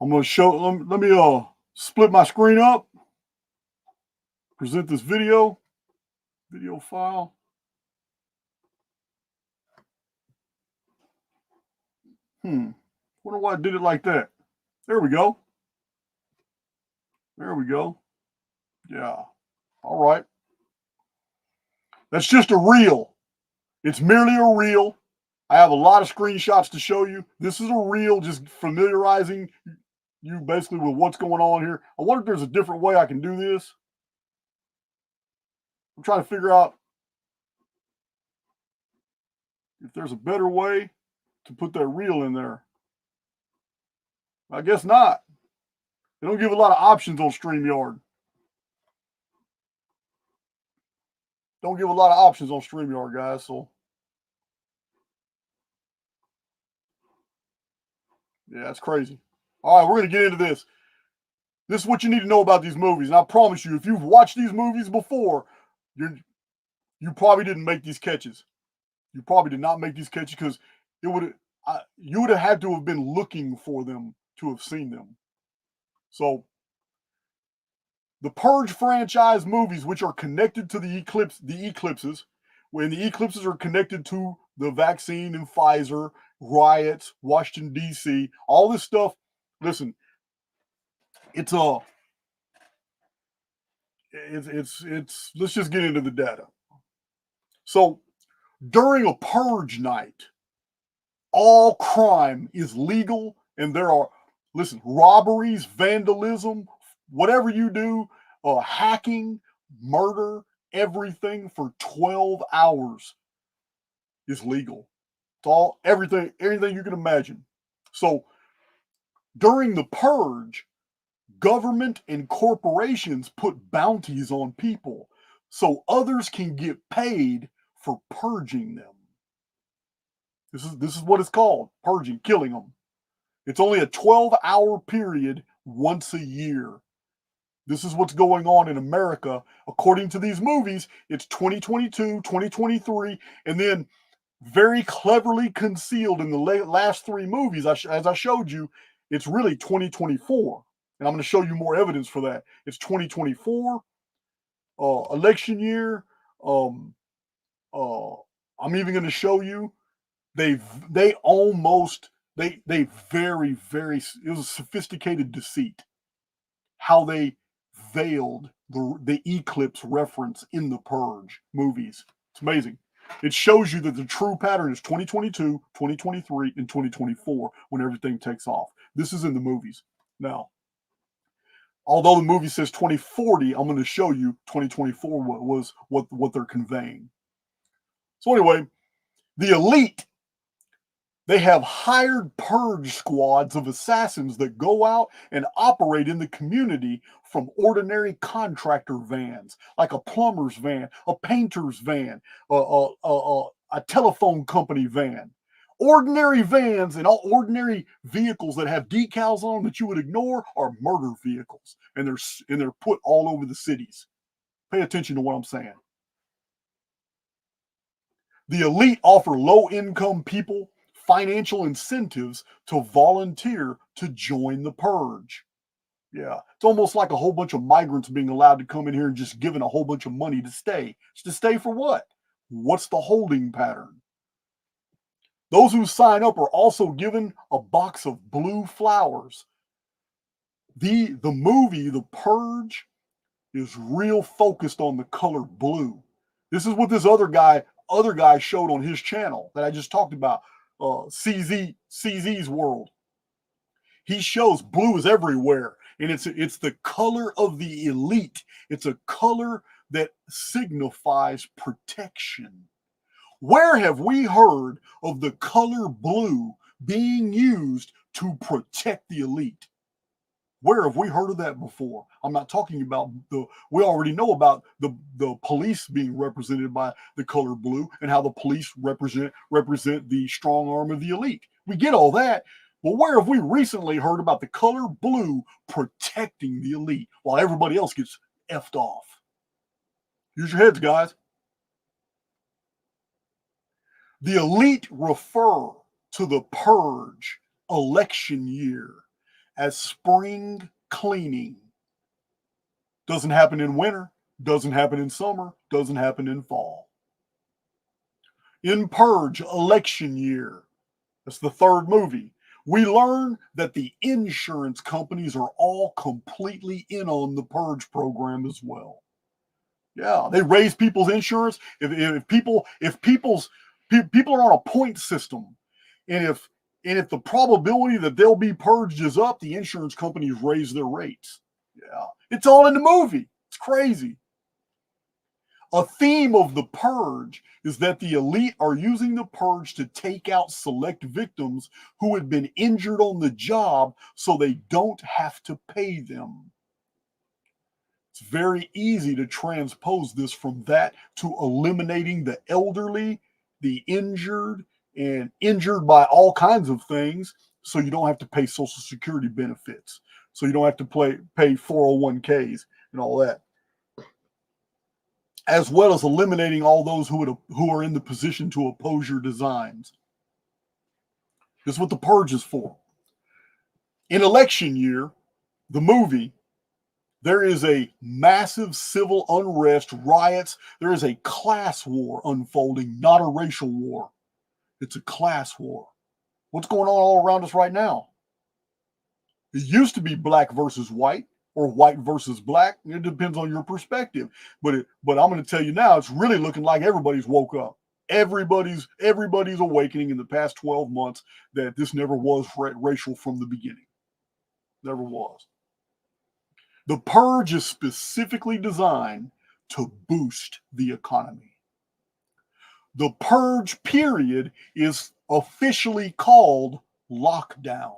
I'm going to show, let me split my screen up. Present this video file. Wonder why I did it like that. There we go. There we go. Yeah. All right. That's just a reel. It's merely a reel. I have a lot of screenshots to show you. This is a reel, just familiarizing you basically with what's going on here. I wonder if there's a different way I can do this. I'm trying to figure out if there's a better way to put that reel in there. I guess not. They don't give a lot of options on StreamYard. Don't give a lot of options on StreamYard, guys. So, yeah, that's crazy. All right, we're going to get into this. This is what you need to know about these movies. And I promise you, if you've watched these movies before, you probably didn't make these catches. You probably did not make these catches because you would have had to have been looking for them to have seen them. So, the Purge franchise movies, which are connected to the eclipses, when the eclipses are connected to the vaccine and Pfizer, riots, Washington, D.C., all this stuff, listen, let's just get into the data. So, during a Purge night, all crime is legal, and there are, robberies, vandalism, whatever you do, hacking, murder, everything for 12 hours is legal. It's everything you can imagine. So during the purge, government and corporations put bounties on people so others can get paid for purging them. This is what it's called, purging, killing them. It's only a 12-hour period once a year. This is what's going on in America. According to these movies, it's 2022, 2023, and then very cleverly concealed in the last three movies, as I showed you, it's really 2024. And I'm going to show you more evidence for that. It's 2024, election year. I'm even going to show you they very, it was a sophisticated deceit how they veiled the eclipse reference in the Purge movies. It's amazing. It shows you that the true pattern is 2022, 2023, and 2024 when everything takes off. This is in the movies. Now, although the movie says 2040, I'm going to show you 2024 was what they're conveying. So anyway, the elite, they have hired purge squads of assassins that go out and operate in the community from ordinary contractor vans, like a plumber's van, a painter's van, a telephone company van. Ordinary vans and all ordinary vehicles that have decals on them that you would ignore are murder vehicles, and they're put all over the cities. Pay attention to what I'm saying. The elite offer low-income people financial incentives to volunteer to join the purge. Yeah, it's almost like a whole bunch of migrants being allowed to come in here and just given a whole bunch of money to stay. To stay for what? What's the holding pattern? Those who sign up are also given a box of blue flowers. The movie, The Purge, is real focused on the color blue. This is what this other guy showed on his channel that I just talked about, CZ's World. He shows blue is everywhere, and it's the color of the elite. It's a color that signifies protection. Where have we heard of the color blue being used to protect the elite? Where have we heard of that before? I'm not talking about we already know about the police being represented by the color blue and how the police represent the strong arm of the elite. We get all that, but where have we recently heard about the color blue protecting the elite while everybody else gets effed off? Use your heads, guys. The elite refer to the purge election year as spring cleaning. Doesn't happen in winter, doesn't happen in summer, doesn't happen in fall. In Purge election year, that's the third movie, we learn that the insurance companies are all completely in on the Purge program as well. Yeah, they raise people's insurance. If people are on a point system, and if the probability that they'll be purged is up, the insurance companies raise their rates. Yeah, it's all in the movie. It's crazy. A theme of the purge is that the elite are using the purge to take out select victims who had been injured on the job so they don't have to pay them. It's very easy to transpose this from that to eliminating the elderly, the injured, and injured by all kinds of things, so you don't have to pay Social Security benefits, so you don't have to pay 401ks and all that, as well as eliminating all those who are in the position to oppose your designs. This is what the purge is for. In election year, the movie, there is a massive civil unrest, riots. There is a class war unfolding, not a racial war. It's a class war. What's going on all around us right now? It used to be black versus white or white versus black. It depends on your perspective. But I'm going to tell you now, it's really looking like everybody's woke up. Everybody's awakening in the past 12 months that this never was racial from the beginning. Never was. The purge is specifically designed to boost the economy. The purge period is officially called lockdown.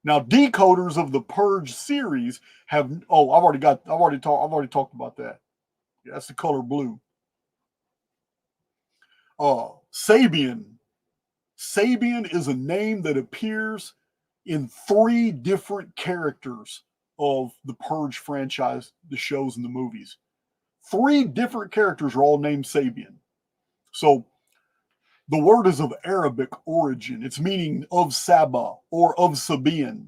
Now, decoders of the Purge series have, I've already talked about that. Yeah, that's the color blue. Sabian. Sabian is a name that appears in 3 different characters of the Purge franchise, the shows and the movies. 3 different characters are all named Sabian. So the word is of Arabic origin. It's meaning of Saba or of Sabian.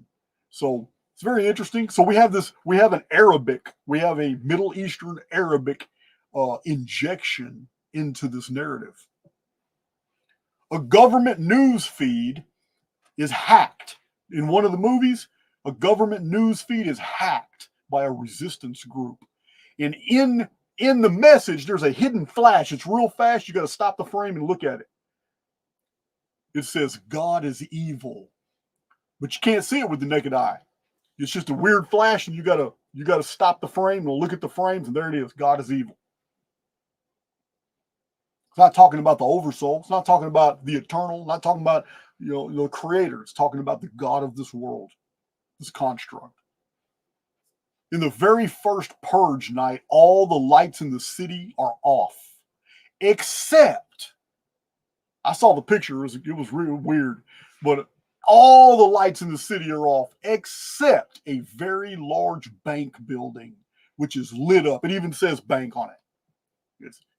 So it's very interesting. So we have an Arabic, we have a Middle Eastern Arabic injection into this narrative. A government news feed is hacked. In one of the movies, a government news feed is hacked by a resistance group. And in the message, there's a hidden flash. It's real fast. You got to stop the frame and look at it. It says, God is evil. But you can't see it with the naked eye. It's just a weird flash, and you gotta stop the frame and look at the frames, and there it is. God is evil. It's not talking about the oversoul. It's not talking about the eternal. Not talking about the creator. It's talking about the God of this world, this construct. In the very first Purge night, all the lights in the city are off, except, I saw the picture. It was real weird, but all the lights in the city are off, except a very large bank building, which is lit up. It even says bank on it.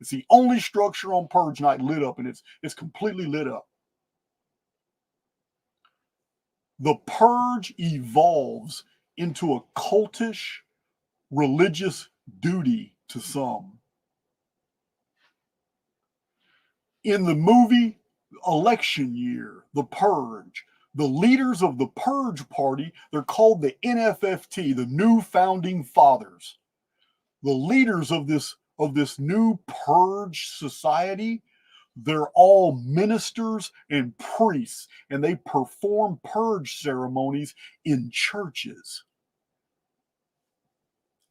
It's the only structure on Purge night lit up, and it's completely lit up. The Purge evolves into a cultish religious duty to some. In the movie Election Year, The Purge, the leaders of the Purge Party, they're called the NFFT, the New Founding Fathers. The leaders of this new Purge society, they're all ministers and priests, and they perform Purge ceremonies in churches.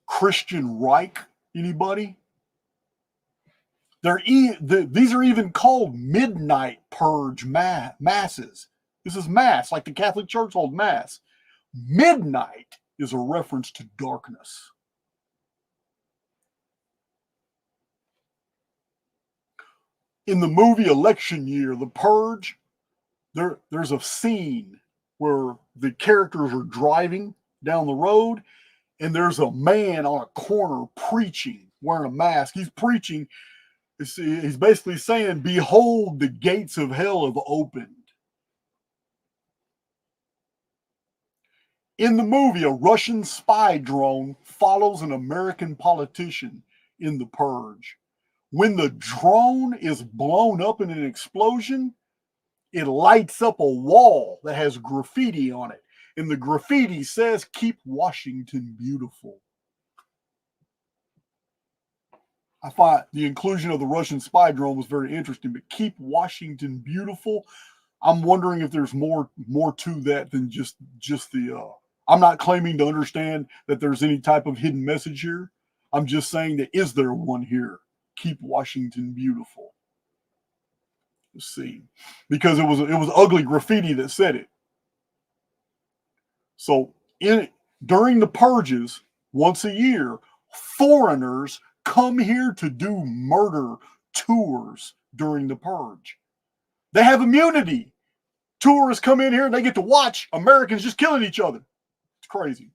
Christian Reich, anybody? These are even called midnight Purge masses. This is Mass, like the Catholic Church holds Mass. Midnight is a reference to darkness. In the movie Election Year, The Purge, there's a scene where the characters are driving down the road, and there's a man on a corner preaching, wearing a mask. He's preaching. He's basically saying, behold, the gates of hell have opened. In the movie, a Russian spy drone follows an American politician in The Purge. When the drone is blown up in an explosion, it lights up a wall that has graffiti on it. And the graffiti says, keep Washington beautiful. I find the inclusion of the Russian spy drone was very interesting, but keep Washington beautiful. I'm wondering if there's more to that than just the, I'm not claiming to understand that there's any type of hidden message here. I'm just saying that, is there one here? Keep Washington beautiful. Let's see, because it was ugly graffiti that said it. So during the purges, once a year, foreigners come here to do murder tours during the purge. They have immunity. Tourists come in here and they get to watch Americans just killing each other. It's crazy.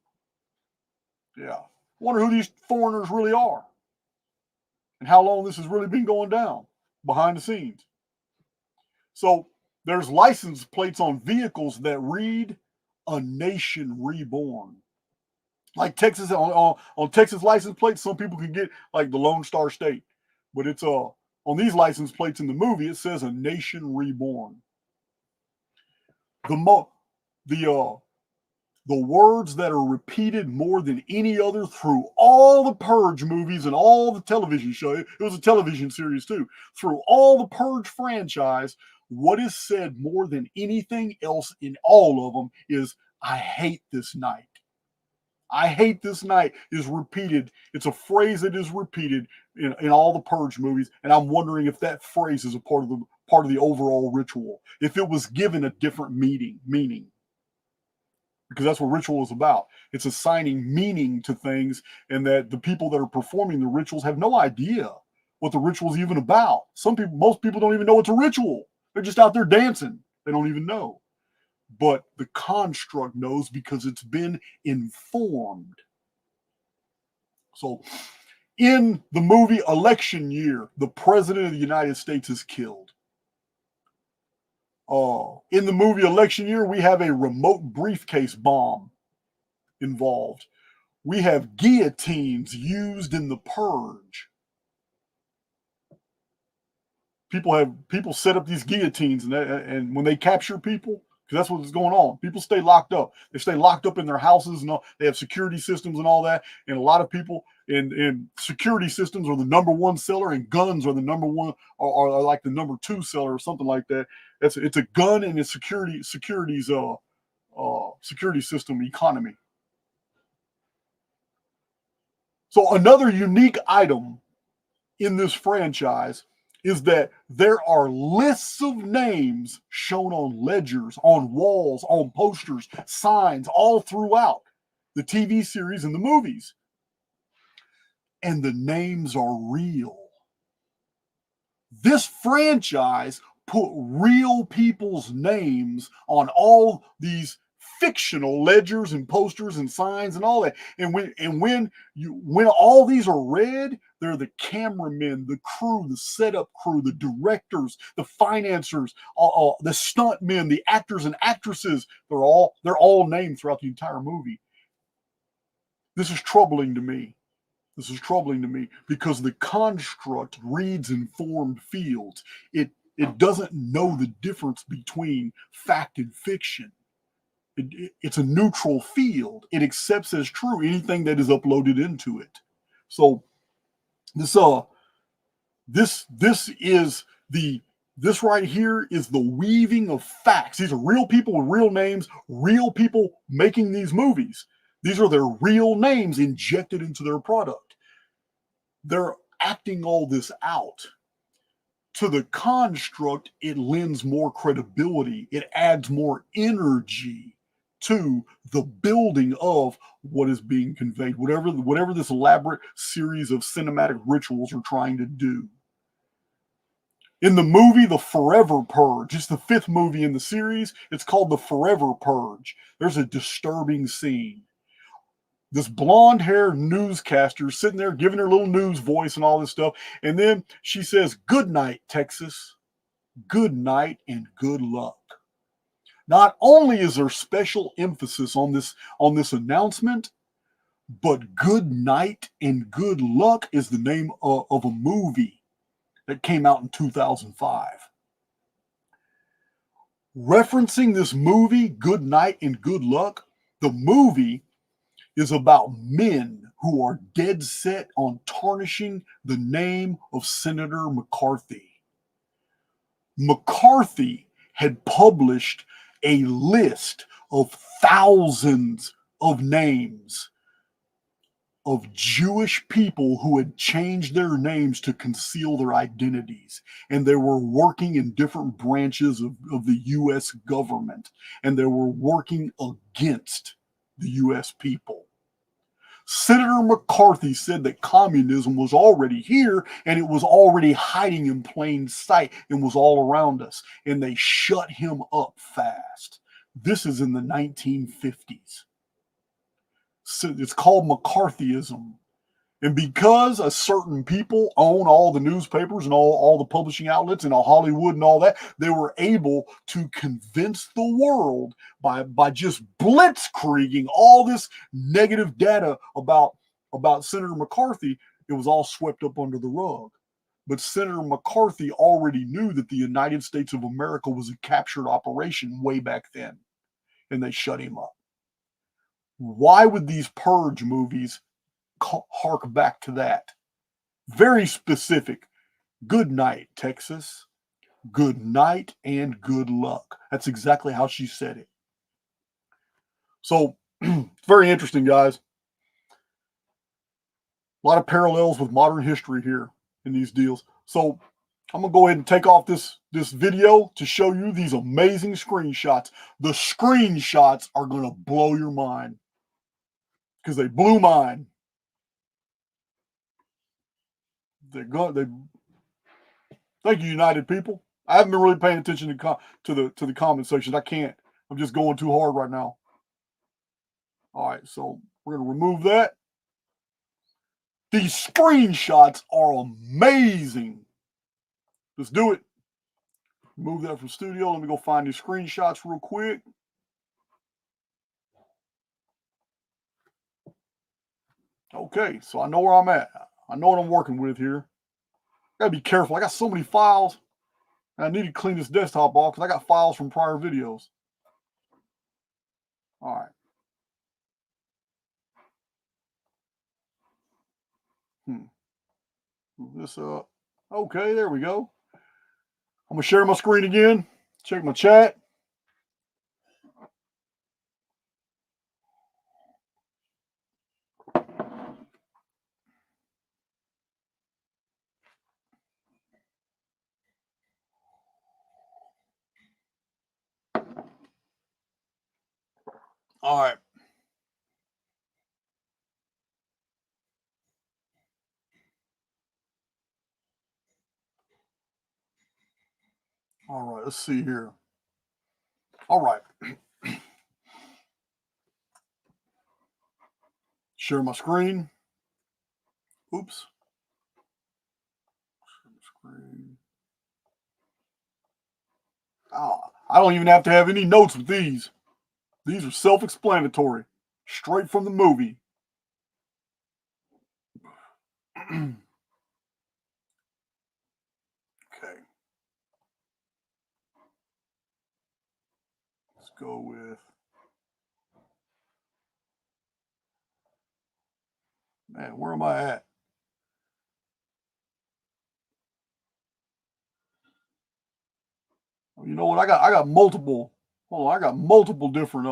Yeah. Wonder who these foreigners really are and how long this has really been going down behind the scenes. So there's license plates on vehicles that read "A Nation Reborn." Like Texas, on Texas license plates, some people can get like the Lone Star State, but it's on these license plates in the movie, it says "A Nation Reborn." The words that are repeated more than any other through all the Purge movies and all the television shows, it was a television series too, through all the Purge franchise, what is said more than anything else in all of them is, I hate this night. I hate this night is repeated. It's a phrase that is repeated in all the Purge movies, and I'm wondering if that phrase is a part of the overall ritual. If it was given a different meaning. Because that's what ritual is about. It's assigning meaning to things, and that the people that are performing the rituals have no idea what the ritual is even about. Most people don't even know it's a ritual. They're just out there dancing. They don't even know. But the construct knows because it's been informed. So in the movie Election Year, the president of the United States is killed. In the movie Election Year, we have a remote briefcase bomb involved. We have guillotines used in the Purge. People set up these guillotines, and when they capture people, because that's what's going on. People stay locked up. They stay locked up in their houses and all. They have security systems and all that. And a lot of people in security systems are the number one seller, and guns are the number one, or like the number two seller or something like that. It's a gun and a security system economy. So another unique item in this franchise is that there are lists of names shown on ledgers, on walls, on posters, signs, all throughout the TV series and the movies. And the names are real. This franchise put real people's names on all these fictional ledgers and posters and signs and all that. And when all these are read, they're the cameramen, the crew, the setup crew, the directors, the financiers, the stuntmen, the actors and actresses. They're all named throughout the entire movie. This is troubling to me. This is troubling to me because the construct reads informed fields. It doesn't know the difference between fact and fiction. It's a neutral field. It accepts as true anything that is uploaded into it. So this right here is the weaving of facts. These are real people with real names, real people making these movies. These are their real names injected into their product. They're acting all this out. To the construct, it lends more credibility. It adds more energy to the building of what is being conveyed, whatever this elaborate series of cinematic rituals are trying to do. In the movie The Forever Purge, it's the 5th movie in the series. It's called The Forever Purge. There's a disturbing scene. This blonde-haired newscaster sitting there giving her little news voice and all this stuff. And then she says, "Good night, Texas. Good night and good luck." Not only is there special emphasis on this announcement, but Good Night and Good Luck is the name of a movie that came out in 2005. Referencing this movie, Good Night and Good Luck, the movie is about men who are dead set on tarnishing the name of Senator McCarthy. McCarthy had published a list of thousands of names of Jewish people who had changed their names to conceal their identities. And they were working in different branches of the U.S. government. And they were working against the U.S. people. Senator McCarthy said that communism was already here and it was already hiding in plain sight and was all around us. And they shut him up fast. This is in the 1950s. So it's called McCarthyism. And because a certain people own all the newspapers and all the publishing outlets and all Hollywood and all that, they were able to convince the world by just blitzkrieging all this negative data about Senator McCarthy. It was all swept up under the rug. But Senator McCarthy already knew that the United States of America was a captured operation way back then, and they shut him up. Why would these Purge movies hark back to that? Very specific. Good night, Texas. Good night and good luck. That's exactly how she said it. So, very interesting, guys. A lot of parallels with modern history here in these deals. So I'm going to go ahead and take off this video to show you these amazing screenshots. The screenshots are going to blow your mind because they blew mine. Thank you, United people. I haven't been really paying attention to the comment section. I can't. I'm just going too hard right now. All right, so we're going to remove that. These screenshots are amazing. Let's do it. Move that from studio. Let me go find these screenshots real quick. Okay, so I know where I'm at. I know what I'm working with here. Gotta be careful. I got so many files. And I need to clean this desktop off because I got files from prior videos. All right. Move this up. Okay, there we go. I'm gonna share my screen again. Check my chat. All right. All right, let's see here. All right. Share my screen. Oops. Share my screen. Oh, I don't even have to have any notes with these. These are self-explanatory. Straight from the movie. Okay. Let's go with... Man, where am I at? You know what? I got multiple. Hold on, I got multiple different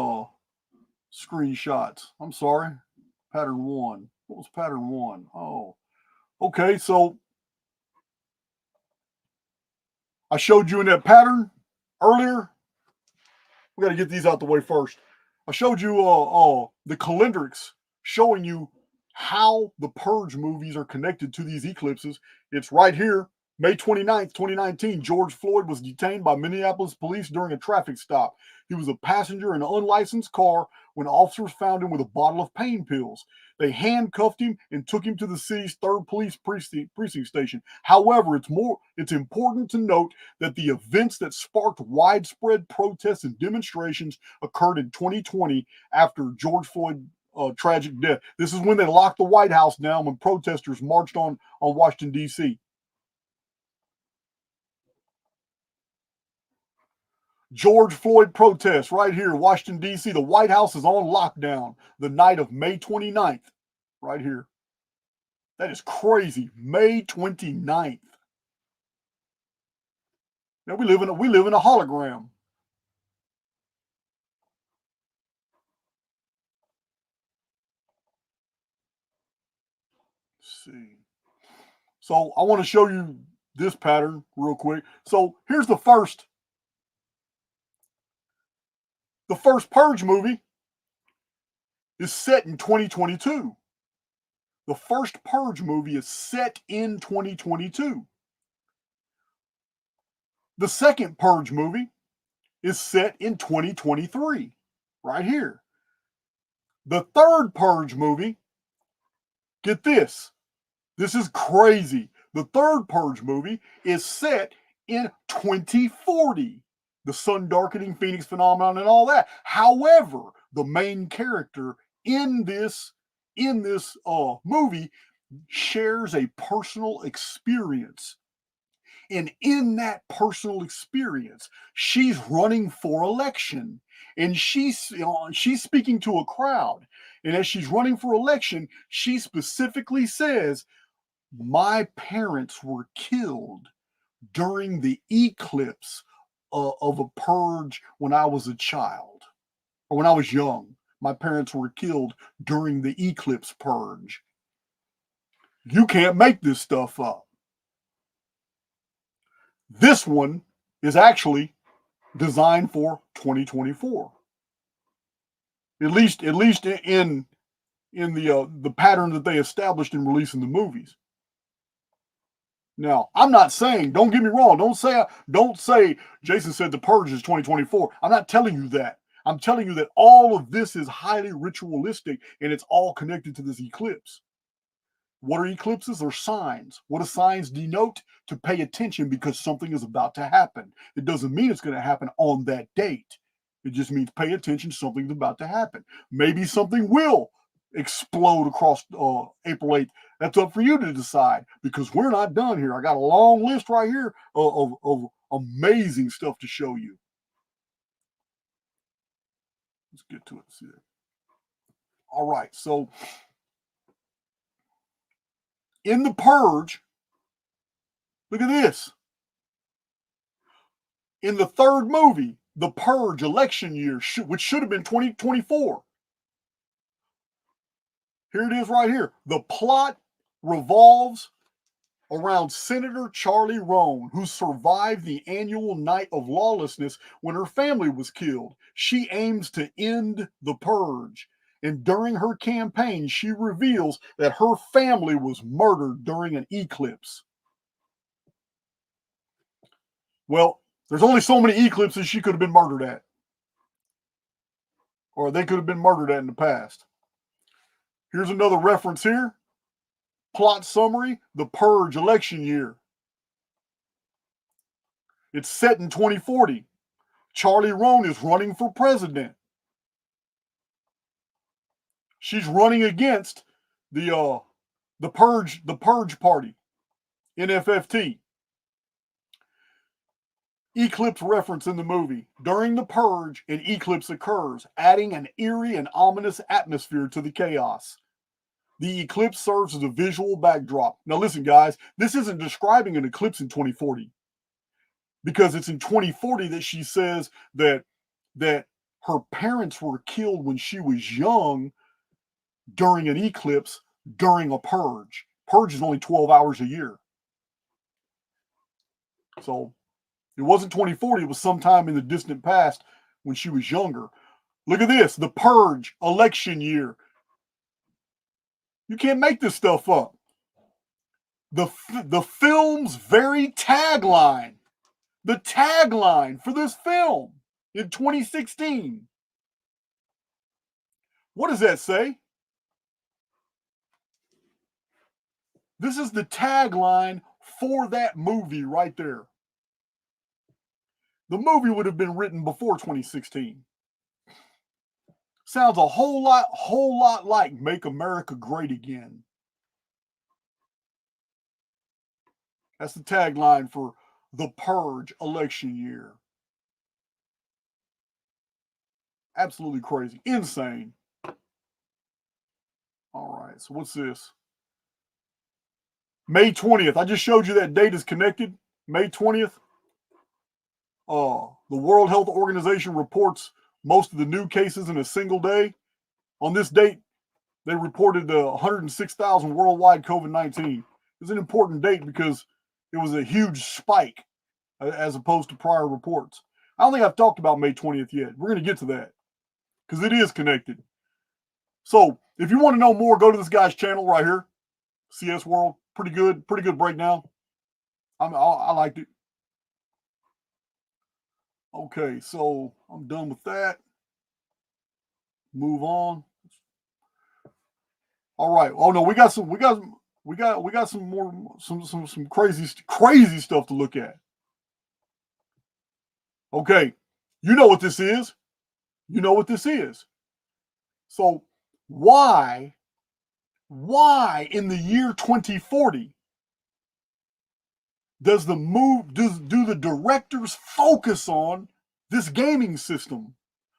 screenshots. I'm sorry. Pattern 1. What was pattern 1? Oh. Okay, so I showed you in that pattern earlier. We got to get these out the way first. I showed you the calendrics showing you how the Purge movies are connected to these eclipses. It's right here. May 29th, 2019, George Floyd was detained by Minneapolis police during a traffic stop. He was a passenger in an unlicensed car when officers found him with a bottle of pain pills. They handcuffed him and took him to the city's 3rd police precinct station. However, it's important to note that the events that sparked widespread protests and demonstrations occurred in 2020 after George Floyd's tragic death. This is when they locked the White House down when protesters marched on Washington, D.C. George Floyd protests right here, Washington, D.C. The White House is on lockdown the night of May 29th, right here. That is crazy. May 29th. Now we live in a hologram. Let's see. So I want to show you this pattern real quick. So here's the first Purge movie is set in 2022. The first Purge movie is set in 2022. The second Purge movie is set in 2023, right here. The third Purge movie, get this. This is crazy. The third Purge movie is set in 2040. The sun darkening Phoenix phenomenon and all that. However, the main character in this movie shares a personal experience. And in that personal experience, she's running for election. And she's speaking to a crowd. And as she's running for election, she specifically says, my parents were killed during the eclipse of a purge when I was a child, or when I was young. My parents were killed during the eclipse purge. You can't make this stuff up. This one is actually designed for 2024. At least in the pattern that they established in releasing the movies. Now, I'm not saying, don't get me wrong, don't say Jason said The Purge is 2024. I'm not telling you that. I'm telling you that all of this is highly ritualistic and it's all connected to this eclipse. What are eclipses? They're signs. What do signs denote? To pay attention because something is about to happen. It doesn't mean it's going to happen on that date. It just means pay attention, something's about to happen. Maybe something will explode across April 8th. That's up for you to decide because we're not done here. I got a long list right here of amazing stuff to show you. Let's get to it. See that. All right, so in The Purge, look at this. In the third movie, The Purge election year, which should have been 2024. Here it is right here. The plot revolves around Senator Charlie Roan, who survived the annual night of lawlessness when her family was killed. She aims to end the purge. And during her campaign, she reveals that her family was murdered during an eclipse. Well, there's only so many eclipses she could have been murdered at. Or they could have been murdered at in the past. Here's another reference here. Plot summary, The Purge election year. It's set in 2040. Charlie Roan is running for president. She's running against the Purge Party, NFFT. Eclipse reference in the movie. During the Purge, an eclipse occurs, adding an eerie and ominous atmosphere to the chaos. The eclipse serves as a visual backdrop. Now listen, guys, this isn't describing an eclipse in 2040. Because it's in 2040 that she says that her parents were killed when she was young during an eclipse during a purge. Purge is only 12 hours a year. So it wasn't 2040, it was sometime in the distant past when she was younger. Look at this, The Purge election year. You can't make this stuff up. The film's very tagline, the tagline for this film in 2016. What does that say? This is the tagline for that movie right there. The movie would have been written before 2016. Sounds a whole lot like Make America Great Again. That's the tagline for The Purge election year. Absolutely crazy. Insane. All right, so what's this? May 20th. I just showed you that date is connected. May 20th. The World Health Organization reports most of the new cases in a single day. On this date, they reported 106,000 worldwide COVID-19. It's an important date because it was a huge spike as opposed to prior reports. I don't think I've talked about May 20th yet. We're going to get to that because it is connected. So if you want to know more, go to this guy's channel right here, CS World. Pretty good breakdown. I liked it. Okay, so I'm done with that. Move on. All right. Oh no, we got some more crazy stuff to look at. Okay, you know what this is. You know what this is. So why in the year 2040 do the directors focus on this gaming system?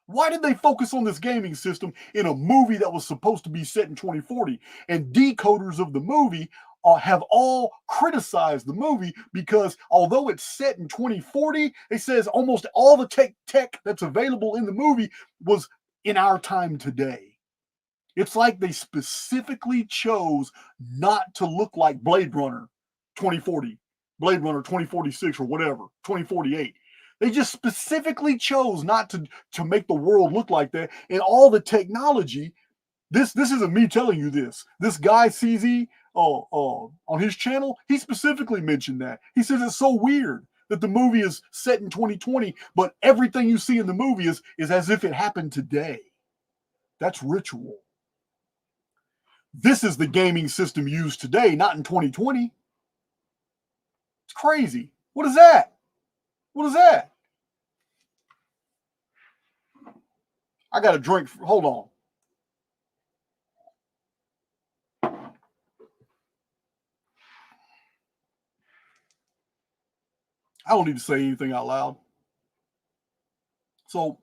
Why did they focus on this gaming system in a movie that was supposed to be set in 2040? And decoders of the movie have all criticized the movie because although it's set in 2040, it says almost all the tech that's available in the movie was in our time today. It's like they specifically chose not to look like Blade Runner 2040, Blade Runner 2046 or whatever, 2048. They just specifically chose not to make the world look like that. And all the technology, this isn't me telling you this. This guy, CZ, on his channel, he specifically mentioned that. He says it's so weird that the movie is set in 2020, but everything you see in the movie is as if it happened today. That's ritual. This is the gaming system used today, not in 2020. It's crazy. What is that? What is that? I got a drink. Hold on. I don't need to say anything out loud. So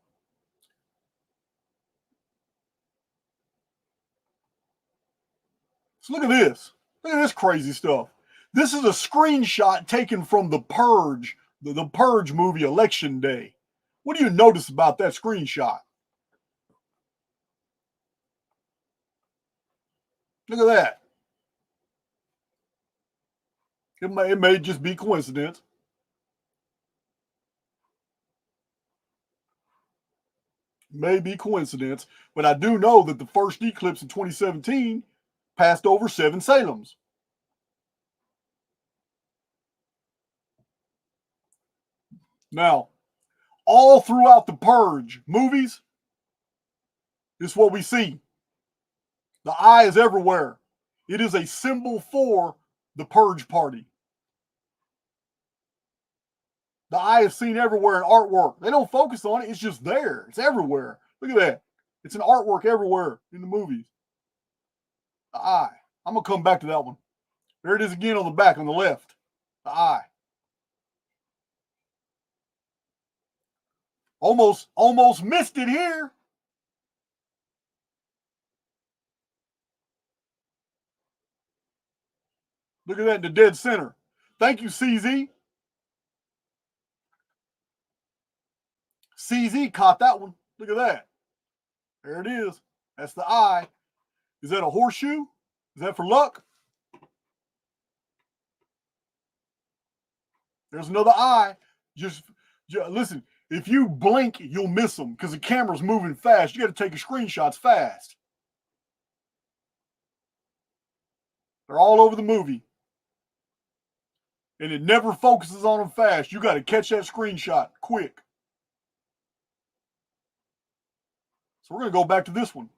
look at this. Look at this crazy stuff. This is a screenshot taken from The Purge, the Purge movie Election Day. What do you notice about that screenshot? Look at that. It may just be coincidence. May be coincidence, but I do know that the first eclipse in 2017 passed over 7 Salems. Now, all throughout the Purge movies, this is what we see. The eye is everywhere. It is a symbol for the Purge party. The eye is seen everywhere in artwork. They don't focus on it. It's just there. It's everywhere. Look at that. It's an artwork everywhere in the movies. The eye. I'm going to come back to that one. There it is again on the back on the left. The eye. Almost missed it here. Look at that in the dead center. Thank you, CZ. CZ caught that one. Look at that. There it is. That's the eye. Is that a horseshoe? Is that for luck? There's another eye. Just listen, if you blink, you'll miss them because the camera's moving fast. You got to take your screenshots fast. They're all over the movie. And it never focuses on them fast. You got to catch that screenshot quick. So we're going to go back to this one.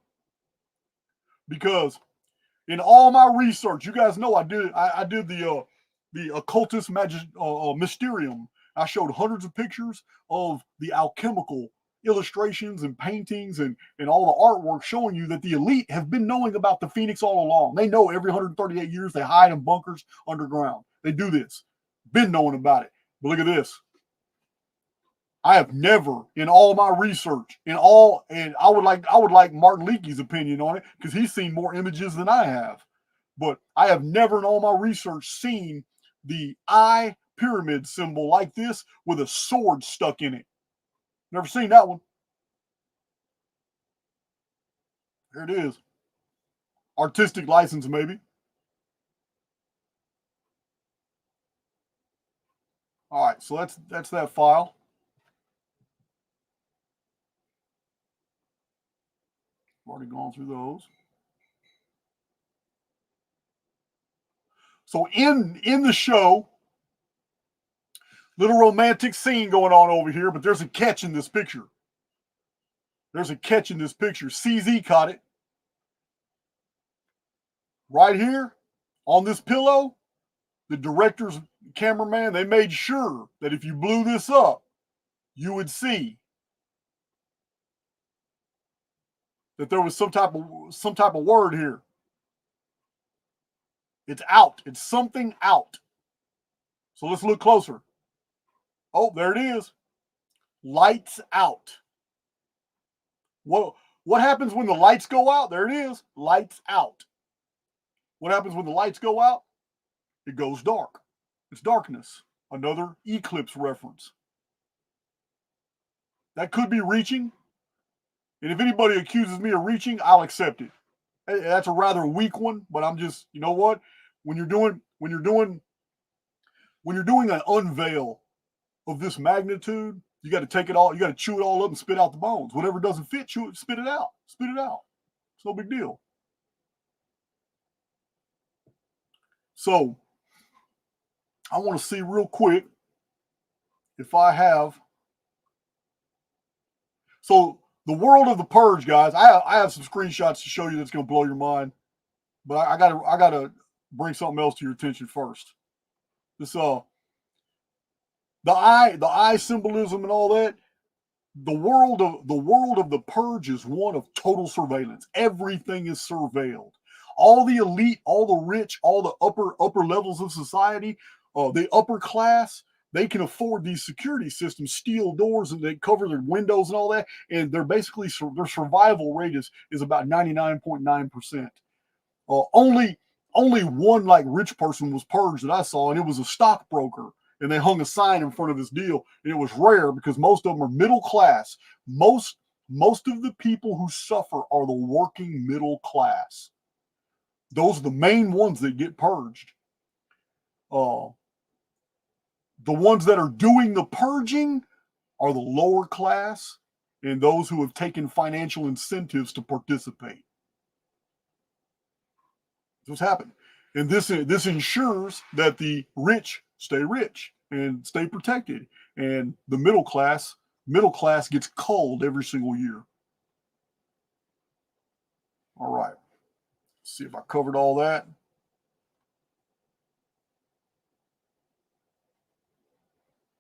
Because in all my research, you guys know I did the occultist mysterium. I showed hundreds of pictures of the alchemical illustrations and paintings and all the artwork showing you that the elite have been knowing about the Phoenix all along. They know every 138 years they hide in bunkers underground. They do this. Been knowing about it. But look at this. I have never, in all my research, and I would like Martin Leakey's opinion on it because he's seen more images than I have. But I have never in all my research seen the eye pyramid symbol like this with a sword stuck in it. Never seen that one. There it is. Artistic license, maybe. All right, so that's that file. Already gone through those. So in the show, little romantic scene going on over here, but there's a catch in this picture. There's a catch in this picture. CZ caught it. Right here on this pillow, the director's cameraman, they made sure that if you blew this up, you would see that there was some type of word here. It's out. It's something out. So let's look closer. Oh, there it is. Lights out. What happens when the lights go out? There it is. Lights out. What happens when the lights go out? It goes dark. It's darkness. Another eclipse reference. That could be reaching. And if anybody accuses me of reaching, I'll accept it. That's a rather weak one, but I'm just, you know what? When you're doing an unveil of this magnitude, you got to take it all, you got to chew it all up and spit out the bones. Whatever doesn't fit, chew it, spit it out. Spit it out. It's no big deal. So I want to see real quick if I have. So the world of the purge, guys. I have some screenshots to show you that's going to blow your mind, but I gotta bring something else to your attention first. This the eye symbolism and all that. The world of the purge is one of total surveillance. Everything is surveilled. All the elite, all the rich, all the upper levels of society, the upper class, they can afford these security systems, steel doors, and they cover their windows and all that. And they're basically, their survival rate is about 99.9%. Only one like rich person was purged that I saw, and it was a stockbroker. And they hung a sign in front of his deal, and it was rare because most of them are middle class. Most of the people who suffer are the working middle class. Those are the main ones that get purged. The ones that are doing the purging are the lower class and those who have taken financial incentives to participate. That's what's happened. And this ensures that the rich stay rich and stay protected, and the middle class gets culled every single year. All right, let's see if I covered all that.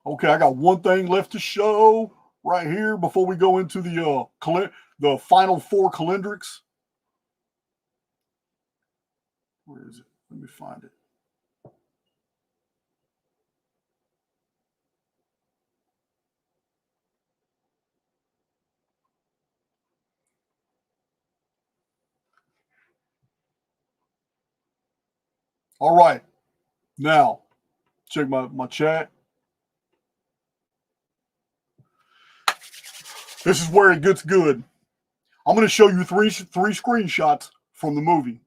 Okay, I got one thing left to show right here before we go into the final four calendrics. Where is it? Let me find it. All right, now check my chat. This is where it gets good. I'm going to show you three screenshots from the movie.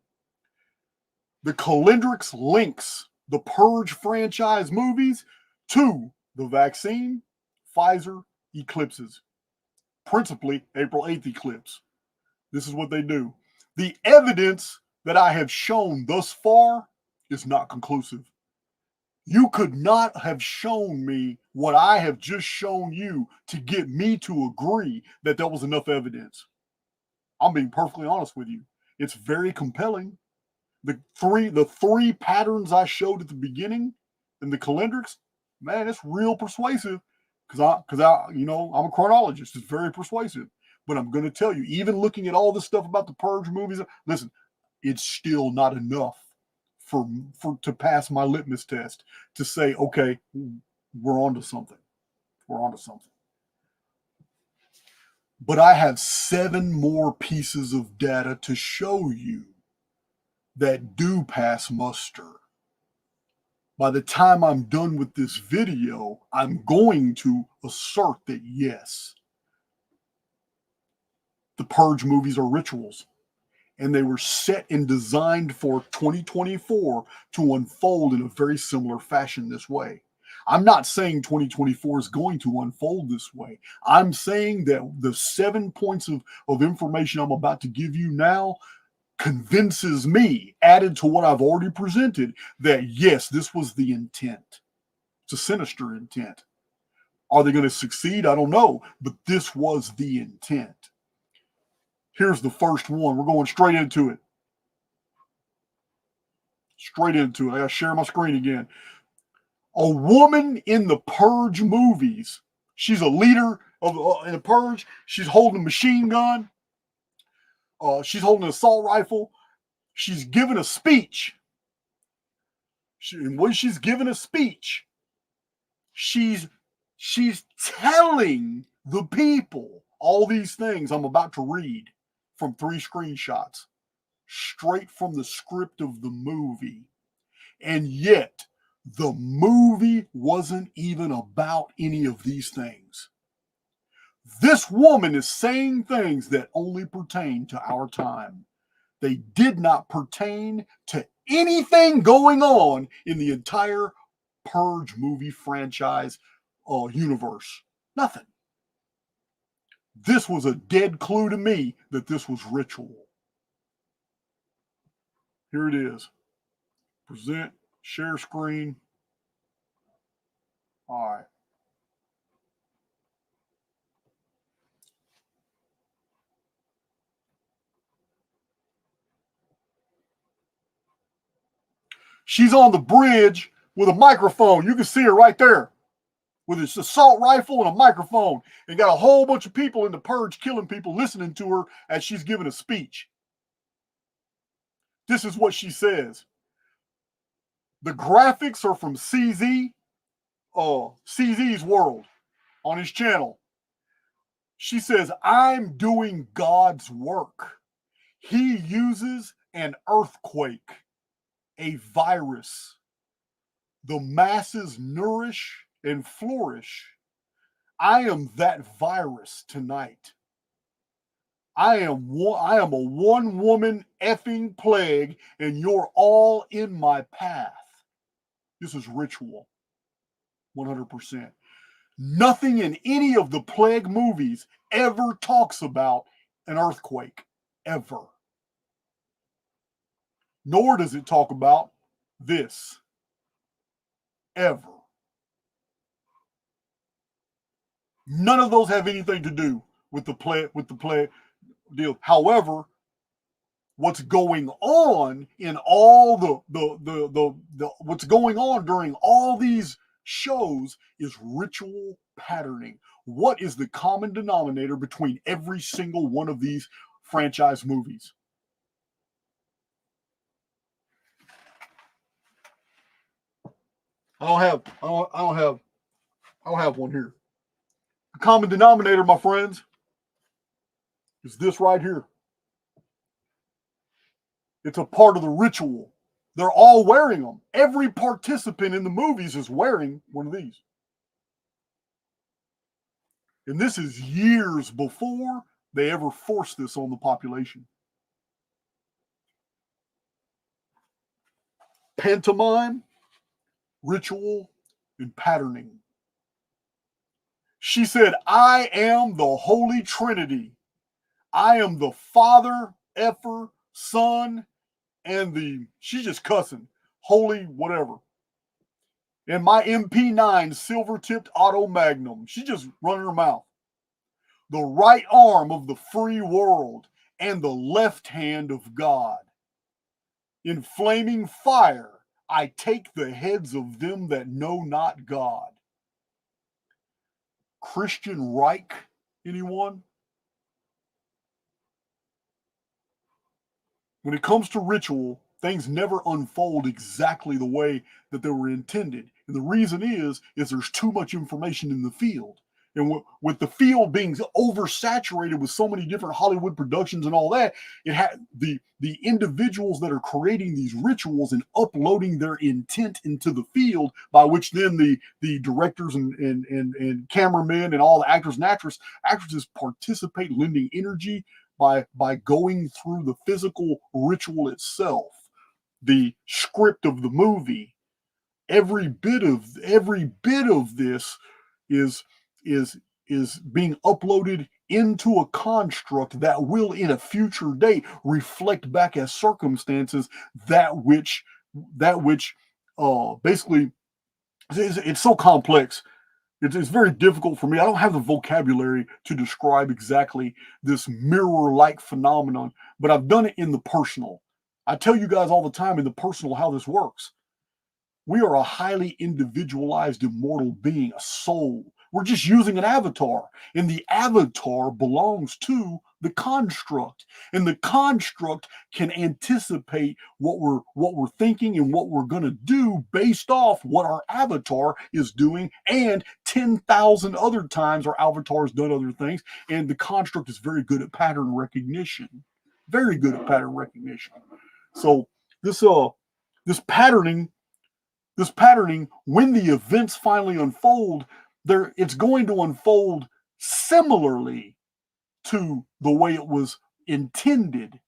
The calendrics links the Purge franchise movies to the vaccine, Pfizer eclipses, principally April 8th eclipse. This is what they do. The evidence that I have shown thus far is not conclusive. You could not have shown me what I have just shown you to get me to agree that there was enough evidence. I'm being perfectly honest with you. It's very compelling. The three patterns I showed at the beginning in the calendrics, man, it's real persuasive. Because I'm a chronologist. It's very persuasive. But I'm going to tell you, even looking at all this stuff about the Purge movies, listen, it's still not enough for to pass my litmus test to say, okay, we're onto something. We're onto something. But I have 7 more pieces of data to show you that do pass muster. By the time I'm done with this video, I'm going to assert that yes, the Purge movies are rituals, and they were set and designed for 2024 to unfold in a very similar fashion this way. I'm not saying 2024 is going to unfold this way. I'm saying that the 7 points of information I'm about to give you now convinces me, added to what I've already presented, that yes, this was the intent. It's a sinister intent. Are they going to succeed? I don't know, but this was the intent. Here's the first one. We're going straight into it. Straight into it. I got to share my screen again. A woman in the Purge movies. She's a leader in the Purge. She's holding a machine gun. She's holding an assault rifle. She's giving a speech. And when she's giving a speech, she's telling the people all these things I'm about to read from 3 screenshots, straight from the script of the movie. And yet, the movie wasn't even about any of these things. This woman is saying things that only pertain to our time. They did not pertain to anything going on in the entire Purge movie franchise universe. Nothing. This was a dead clue to me that this was ritual. Here it is. Present, share screen. All right. She's on the bridge with a microphone. You can see her right there with an assault rifle and a microphone, and got a whole bunch of people in the Purge killing people listening to her as she's giving a speech. This is what she says. The graphics are from CZ's World on his channel. She says, I'm doing God's work. He uses an earthquake, a virus. The masses nourish and flourish. I am that virus tonight. I am a one-woman effing plague, and you're all in my path. This is ritual, 100%. Nothing in any of the plague movies ever talks about an earthquake, ever. Nor does it talk about this, ever. None of those have anything to do with the plague deal. However, what's going on in all the what's going on during all these shows is ritual patterning. What is the common denominator between every single one of these franchise movies? I don't have one here. The common denominator, my friends, is this right here. It's a part of the ritual. They're all wearing them. Every participant in the movies is wearing one of these. And this is years before they ever forced this on the population. Pantomime, ritual, and patterning. She said, I am the Holy Trinity. I am the Father, Effer, Son, and she's just cussing, holy whatever. And my MP9 silver-tipped auto magnum. She's just running her mouth. The right arm of the free world and the left hand of God. In flaming fire, I take the heads of them that know not God. Christian Reich, anyone? When it comes to ritual, things never unfold exactly the way that they were intended. And the reason is there's too much information in the field. And with the field being oversaturated with so many different Hollywood productions and all that, it had the individuals that are creating these rituals and uploading their intent into the field, by which then the directors and cameramen and all the actors and actresses participate, lending energy by going through the physical ritual itself, the script of the movie. Every bit of this is being uploaded into a construct that will, in a future date, reflect back as circumstances that which basically it's so complex. It's very difficult for me. I don't have the vocabulary to describe exactly this mirror-like phenomenon, but I've done it in the personal. I tell you guys all the time in the personal how this works. We are a highly individualized, immortal being, a soul. We're just using an avatar, and the avatar belongs to the construct, and the construct can anticipate what we're thinking and what we're going to do based off what our avatar is doing, and 10,000 other times our avatar has done other things, and the construct is very good at pattern recognition. Very good at pattern recognition. So this patterning, when the events finally unfold, it's going to unfold similarly to the way it was intended.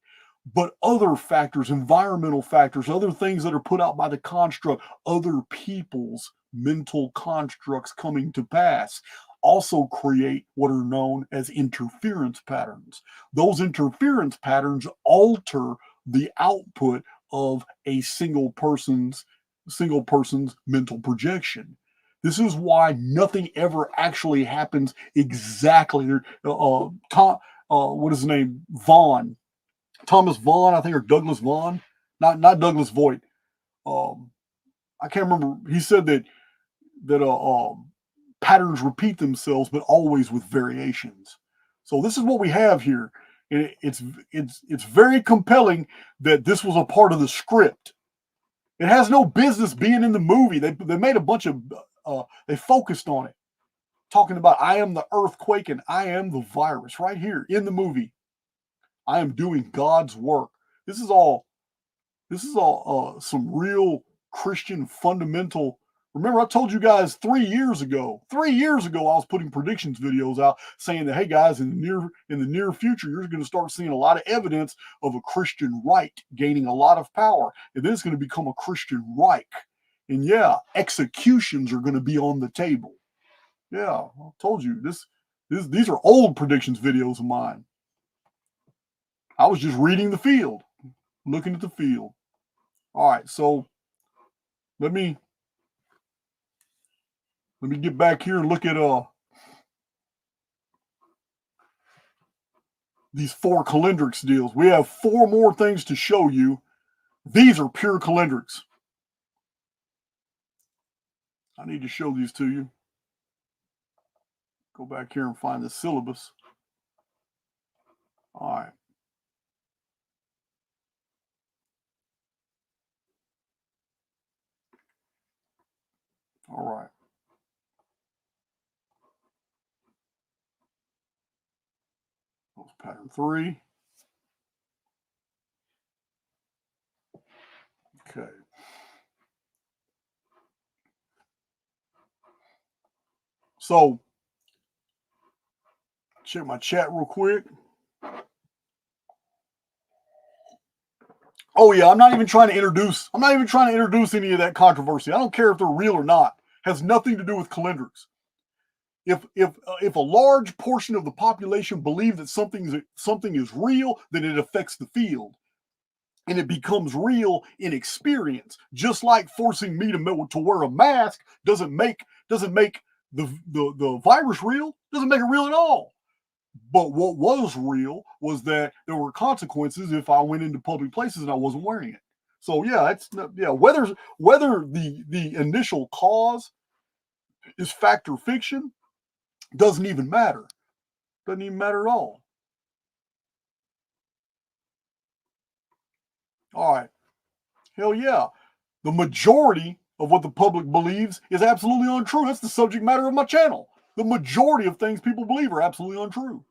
but other factors, environmental factors, other things that are put out by the construct, other people's mental constructs coming to pass, also create what are known as interference patterns. Those interference patterns alter the output of a single person's mental projection. This is why nothing ever actually happens exactly. What is his name? Thomas Vaughn, I think, or Douglas Vaughn, not Douglas Voigt. I can't remember. He said that patterns repeat themselves, but always with variations. So this is what we have here, and it's very compelling that this was a part of the script. It has no business being in the movie. They made a bunch of they focused on it, talking about I am the earthquake and I am the virus right here in the movie. I am doing God's work. This is all some real Christian fundamental. Remember, I told you guys 3 years ago. 3 years ago, I was putting predictions videos out saying that, hey guys, in the near future, you're going to start seeing a lot of evidence of a Christian right gaining a lot of power, and then it's going to become a Christian Reich. And yeah, executions are going to be on the table. Yeah, I told you these are old predictions videos of mine. I was just reading the field, looking at the field. All right, so let me get back here and look at these 4 calendrics deals. We have 4 more things to show you. These are pure calendrics. I need to show these to you. Go back here and find the syllabus. All right. All right. That's pattern 3. Okay. So, check my chat real quick. Oh yeah, I'm not even trying to introduce any of that controversy. I don't care if they're real or not. It has nothing to do with calendrics. If a large portion of the population believe that something is real, then it affects the field, and it becomes real in experience. Just like forcing me to wear a mask doesn't make the virus real. Doesn't make it real at all. But what was real was that there were consequences if I went into public places and I wasn't wearing it. So yeah, whether the initial cause is fact or fiction doesn't even matter. Doesn't even matter at all. All right. Hell yeah. The majority of what the public believes is absolutely untrue. That's the subject matter of my channel. The majority of things people believe are absolutely untrue.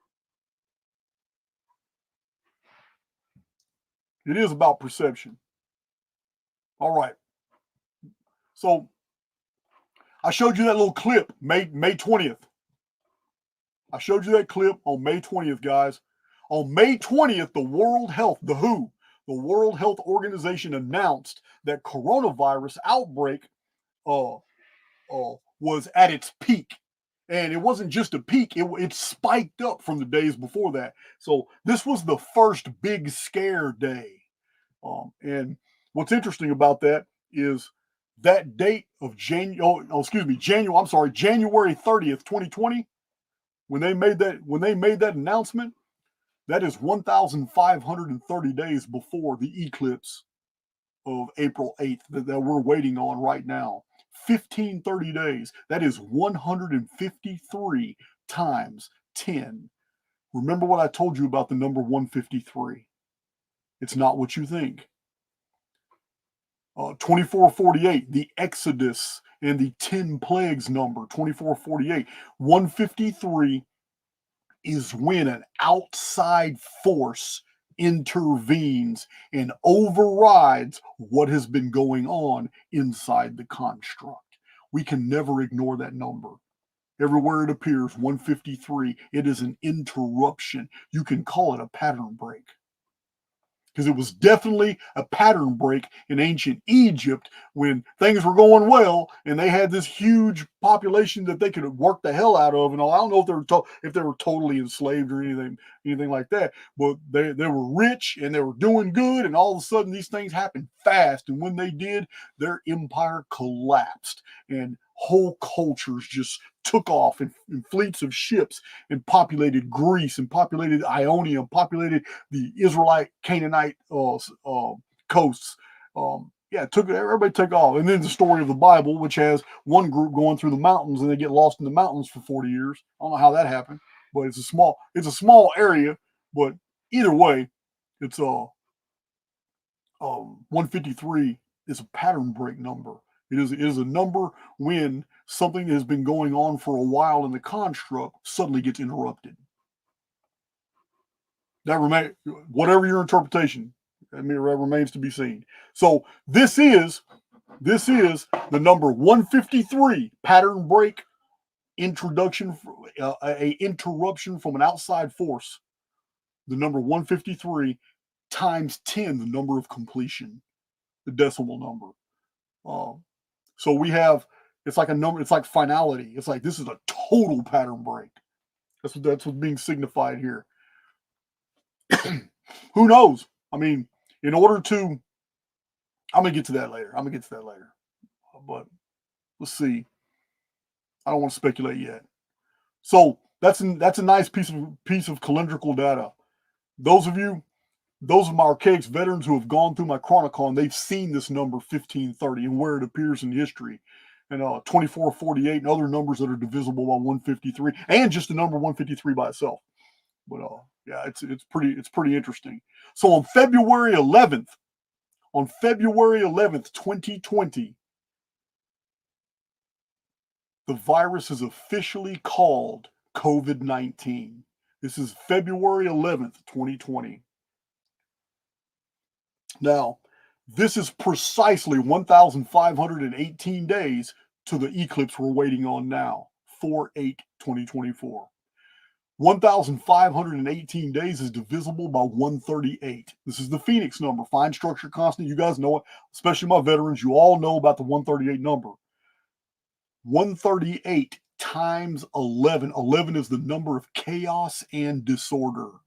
It is about perception. All right. So I showed you that little clip, May 20th. I showed you that clip on May 20th, guys. On May 20th, the World Health Organization announced that coronavirus outbreak was at its peak. And it wasn't just a peak, it spiked up from the days before that. So this was the first big scare day. And what's interesting about that is that date of January 30th, 2020, when they made that announcement, that is 1,530 days before the eclipse of April 8th that we're waiting on right now. 30 days. That is 153 times 10. Remember what I told you about the number 153. It's not what you think. 2448, the Exodus and the 10 plagues number, 2448. 153 is when an outside force intervenes and overrides what has been going on inside the construct. We can never ignore that number. Everywhere it appears, 153, it is an interruption. You can call it a pattern break. because it was definitely a pattern break in ancient Egypt when things were going well and they had this huge population that they could work the hell out of and all. I don't know if they were totally enslaved or anything like that, but they were rich and they were doing good, and all of a sudden these things happened fast, and when they did, their empire collapsed and whole cultures just took off in fleets of ships and populated Greece and populated Ionia, populated the Israelite Canaanite coasts. Everybody took off. And then the story of the Bible, which has one group going through the mountains and they get lost in the mountains for 40 years. I don't know how that happened, but it's a small area. But either way, it's 153 is a pattern break number. It is a number when something that has been going on for a while in the construct suddenly gets interrupted. That remains, whatever your interpretation, that remains to be seen. So this is the number 153, pattern break, interruption from an outside force. The number 153 times 10, the number of completion, the decimal number. So we have, it's like a number, it's like finality. It's like this is a total pattern break. That's what's being signified here. Who knows? I mean, I'm gonna get to that later. But let's see. I don't want to speculate yet. So that's a nice piece of calendrical data. Those of my ARCHAIX veterans who have gone through my Chronicon, they've seen this number 1530 and where it appears in history, and 2448 and other numbers that are divisible by 153, and just the number 153 by itself. But it's pretty interesting. So on February 11th, 2020, the virus is officially called COVID-19. This is February 11th, 2020. Now, this is precisely 1,518 days to the eclipse we're waiting on now, 4/8/2024. 1,518 days is divisible by 138. This is the Phoenix number, fine structure constant. You guys know it, especially my veterans. You all know about the 138 number. 138 times 11. 11 is the number of chaos and disorder.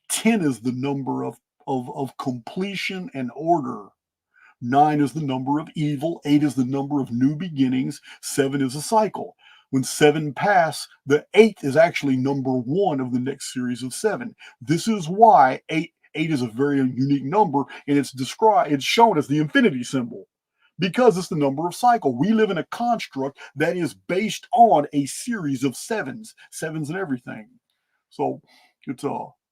10 is the number of completion and order. 9 is the number of evil. 8 is the number of new beginnings. 7 is a cycle. When 7 pass, the 8th is actually number 1 of the next series of 7. This is why 8 is a very unique number, and it's shown as the infinity symbol, because it's the number of cycle. We live in a construct that is based on a series of sevens and everything. So it's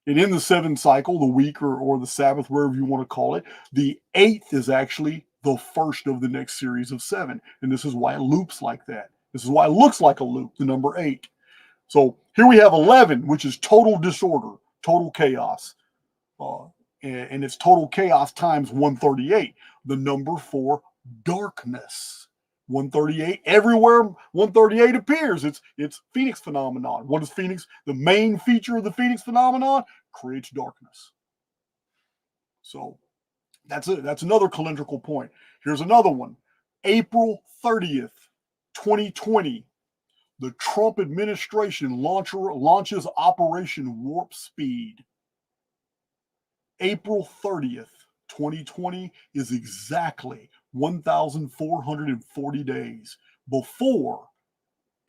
and in the 7 cycle, the week or the Sabbath, wherever you want to call it, the 8th is actually the first of the next series of 7. And this is why it loops like that. This is why it looks like a loop, the number 8. So here we have 11, which is total disorder, total chaos. And it's total chaos times 138, the number for darkness. 138, everywhere 138 appears, it's Phoenix phenomenon. What is Phoenix? The main feature of the Phoenix phenomenon creates darkness. So that's it. That's another calendrical point. Here's another one. April 30th, 2020, the Trump administration launches Operation Warp Speed. April 30th, 2020 is exactly 1,440 days before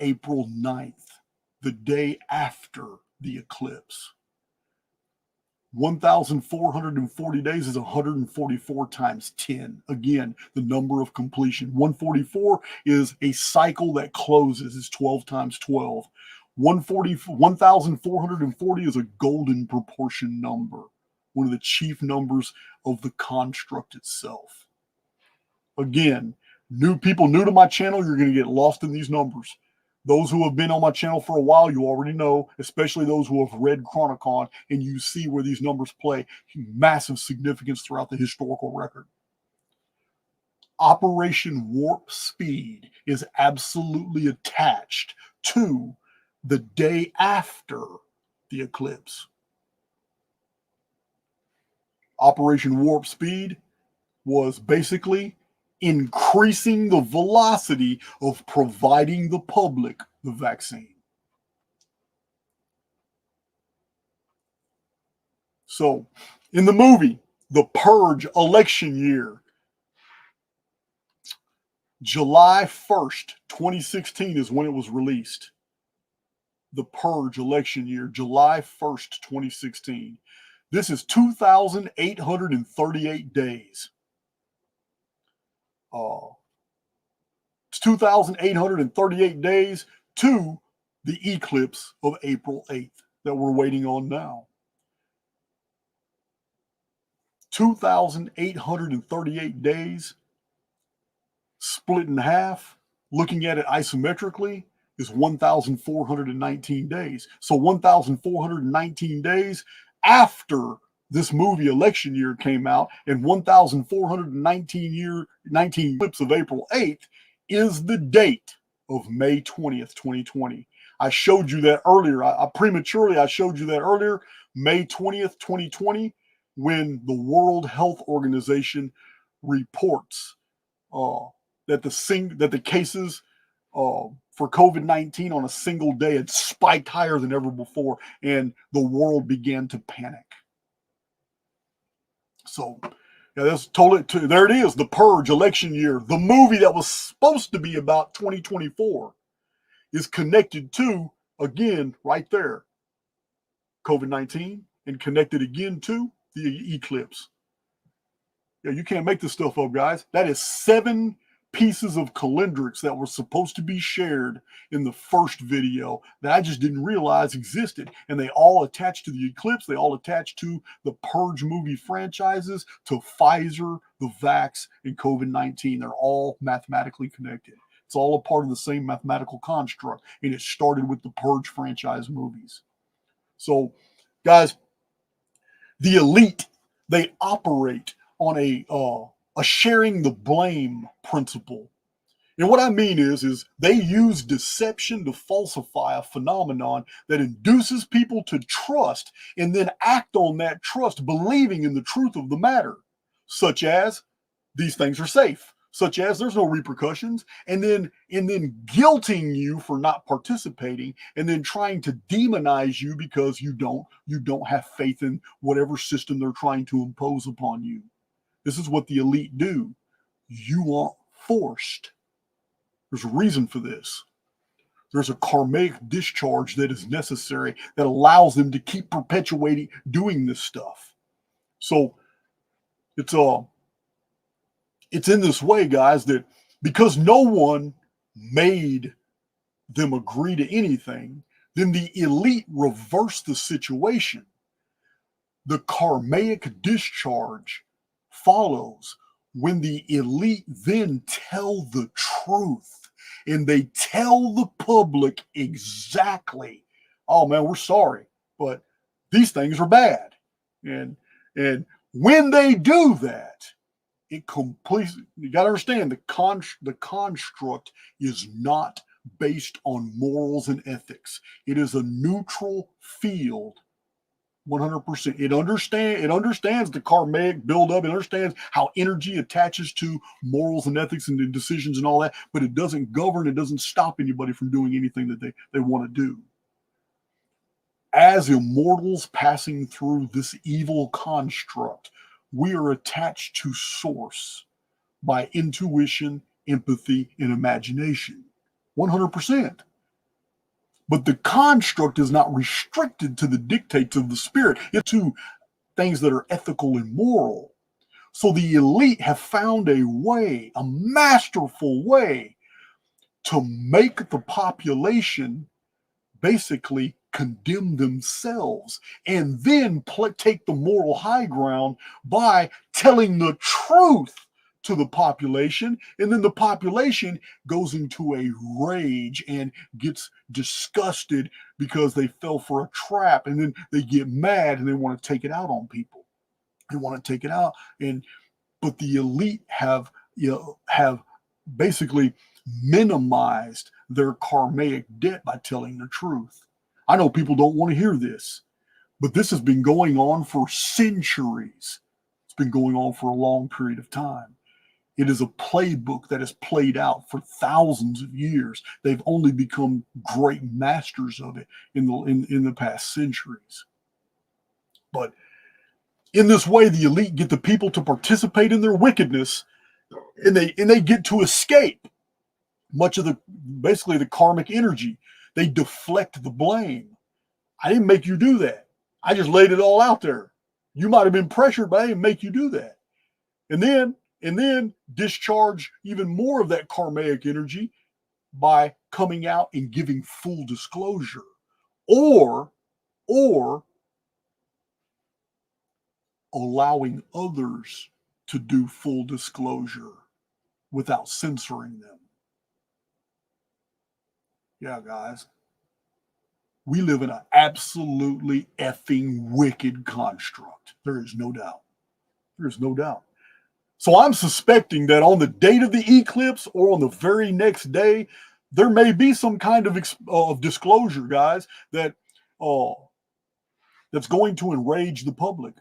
April 9th, the day after the eclipse. 1,440 days is 144 times 10. Again, the number of completion. 144 is a cycle that closes. It's 12 times 12. 1,440 is a golden proportion number, one of the chief numbers of the construct itself. Again, people new to my channel, you're going to get lost in these numbers. Those who have been on my channel for a while, you already know, especially those who have read Chronicon, and you see where these numbers play massive significance throughout the historical record. Operation Warp Speed is absolutely attached to the day after the eclipse. Operation Warp Speed was basically increasing the velocity of providing the public the vaccine. So, in the movie, The Purge election year, July 1st, 2016 is when it was released. The Purge election year, July 1st, 2016. This is 2,838 days. It's 2,838 days to the eclipse of April 8th that we're waiting on now. 2,838 days split in half, looking at it isometrically, is 1,419 days. So 1,419 days after this movie election year came out, and 1,419 eclipse of April 8th is the date of May 20th, 2020. I showed you that earlier. I showed you that earlier. May 20th, 2020, when the World Health Organization reports that the cases for COVID-19 on a single day had spiked higher than ever before, and the world began to panic. So, yeah, that's totally, there it is, The Purge election year. The movie that was supposed to be about 2024 is connected to, again, right there, COVID-19, and connected again to the eclipse. Yeah, you can't make this stuff up, guys. That is 7 pieces of calendrics that were supposed to be shared in the first video that I just didn't realize existed. And they all attach to the eclipse. They all attach to the Purge movie franchises, to Pfizer, the Vax, and COVID-19. They're all mathematically connected. It's all a part of the same mathematical construct. And it started with the Purge franchise movies. So, guys, the elite, they operate on a sharing the blame principle. And what I mean is they use deception to falsify a phenomenon that induces people to trust and then act on that trust, believing in the truth of the matter, such as these things are safe, such as there's no repercussions, and then guilting you for not participating, and then trying to demonize you because you don't have faith in whatever system they're trying to impose upon you. This is what the elite do. You aren't forced. There's a reason for this. There's a karmic discharge that is necessary that allows them to keep perpetuating doing this stuff. So it's in this way, guys, that because no one made them agree to anything, then the elite reverse the situation. The karmic discharge follows when the elite then tell the truth, and they tell the public exactly, oh man, we're sorry, but these things are bad. And when they do that, it completely, you got to understand, the construct is not based on morals and ethics. It is a neutral field. 100%. It understands the karmic buildup. It understands how energy attaches to morals and ethics and decisions and all that, but it doesn't govern. It doesn't stop anybody from doing anything that they want to do. As immortals passing through this evil construct, we are attached to source by intuition, empathy, and imagination. 100%. But the construct is not restricted to the dictates of the spirit. It's to things that are ethical and moral. So the elite have found a way, a masterful way, to make the population basically condemn themselves and then take the moral high ground by telling the truth to the population, and then the population goes into a rage and gets disgusted because they fell for a trap, and then they get mad and they want to take it out on people. They want to take it out, but the elite have basically minimized their karmic debt by telling the truth. I know people don't want to hear this, but this has been going on for centuries. been going on for a long period of time. It is a playbook that has played out for thousands of years. They've only become great masters of it in the past centuries. But in this way, the elite get the people to participate in their wickedness, and they get to escape much of basically the karmic energy. They deflect the blame. I didn't make you do that. I just laid it all out there. You might have been pressured, but I didn't make you do that. And then discharge even more of that karmic energy by coming out and giving full disclosure, or allowing others to do full disclosure without censoring them. Yeah, guys, we live in an absolutely effing wicked construct. There is no doubt. There is no doubt. So I'm suspecting that on the date of the eclipse or on the very next day, there may be some kind of disclosure, guys, that that's going to enrage the public.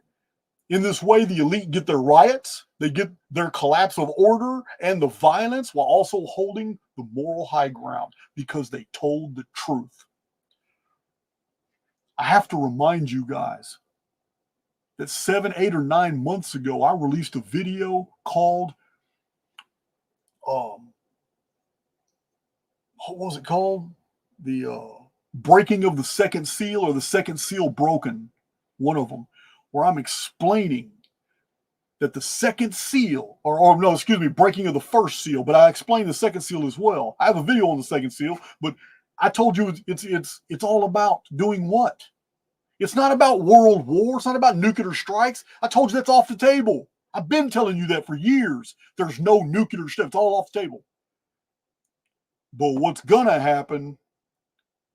In this way, the elite get their riots, they get their collapse of order and the violence, while also holding the moral high ground because they told the truth. I have to remind you guys that 7, 8, or 9 months ago, I released a video called, what was it called? The breaking of the second seal, or the second seal broken, one of them, where I'm explaining that the second seal, or no, excuse me, breaking of the first seal, but I explained the second seal as well. I have a video on the second seal, but I told you it's all about doing what? It's not about world war. It's not about nuclear strikes. I told you that's off the table. I've been telling you that for years. There's no nuclear stuff. It's all off the table. But what's going to happen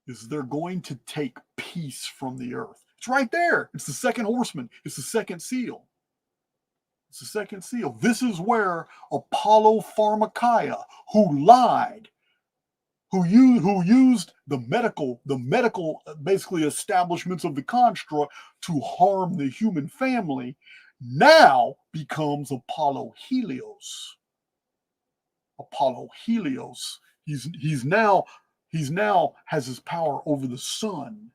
is they're going to take peace from the earth. It's right there. It's the second horseman. It's the second seal. It's the second seal. This is where Apollo Pharmakeia, who lied, who used the medical basically establishments of the construct to harm the human family, now becomes Apollo Helios. Apollo Helios. He's now has his power over the sun.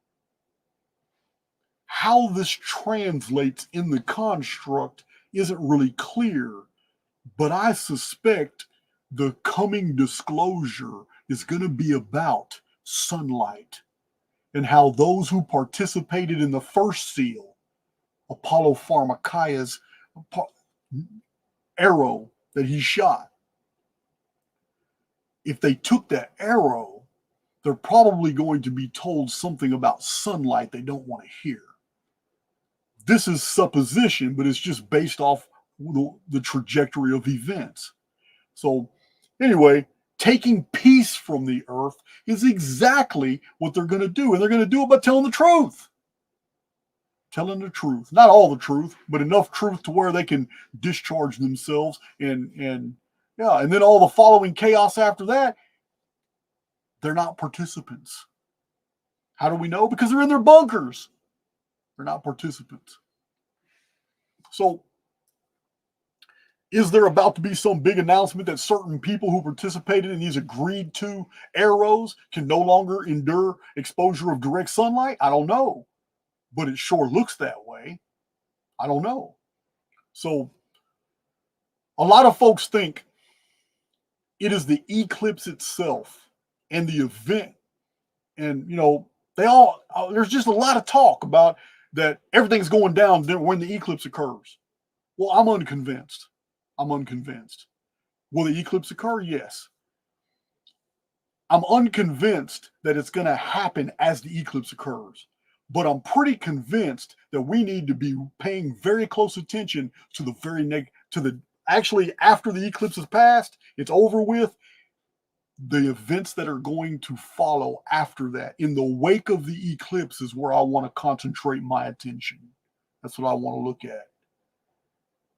How this translates in the construct isn't really clear, but I suspect the coming disclosure is going to be about sunlight and how those who participated in the first seal, Apollo Pharmakeia's arrow that he shot, if they took that arrow, they're probably going to be told something about sunlight they don't want to hear. This is supposition, but it's just based off the trajectory of events. So anyway, taking peace from the earth is exactly what they're going to do. And they're going to do it by telling the truth. Telling the truth. Not all the truth, but enough truth to where they can discharge themselves. And then all the following chaos after that, they're not participants. How do we know? Because they're in their bunkers. They're not participants. So, is there about to be some big announcement that certain people who participated in these agreed to arrows can no longer endure exposure of direct sunlight? I don't know. But it sure looks that way. I don't know. So, a lot of folks think it is the eclipse itself and the event. And, there's just a lot of talk about that everything's going down when the eclipse occurs. Well, I'm unconvinced. Will the eclipse occur? Yes. I'm unconvinced that it's going to happen as the eclipse occurs. But I'm pretty convinced that we need to be paying very close attention to actually after the eclipse is passed, it's over with, the events that are going to follow after that. In the wake of the eclipse is where I want to concentrate my attention. That's what I want to look at.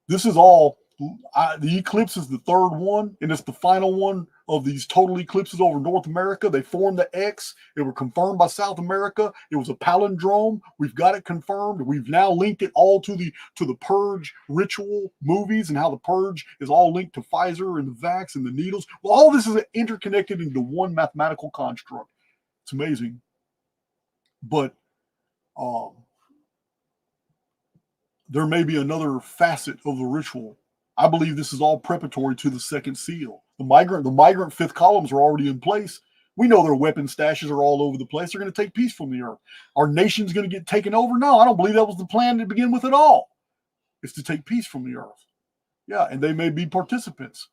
This is all The eclipse is the third one, and it's the final one of these total eclipses over North America. They formed the X. It was confirmed by South America. It was a palindrome. We've got it confirmed. We've now linked it all to the Purge ritual movies and how the Purge is all linked to Pfizer and the vax and the needles. Well, all this is interconnected into one mathematical construct. It's amazing. But there may be another facet of the ritual. I believe this is all preparatory to the second seal. The migrant fifth columns are already in place. We know their weapon stashes are all over the place. They're going to take peace from the earth. Our nation's going to get taken over? No, I don't believe that was the plan to begin with at all. It's to take peace from the earth. Yeah, and they may be participants.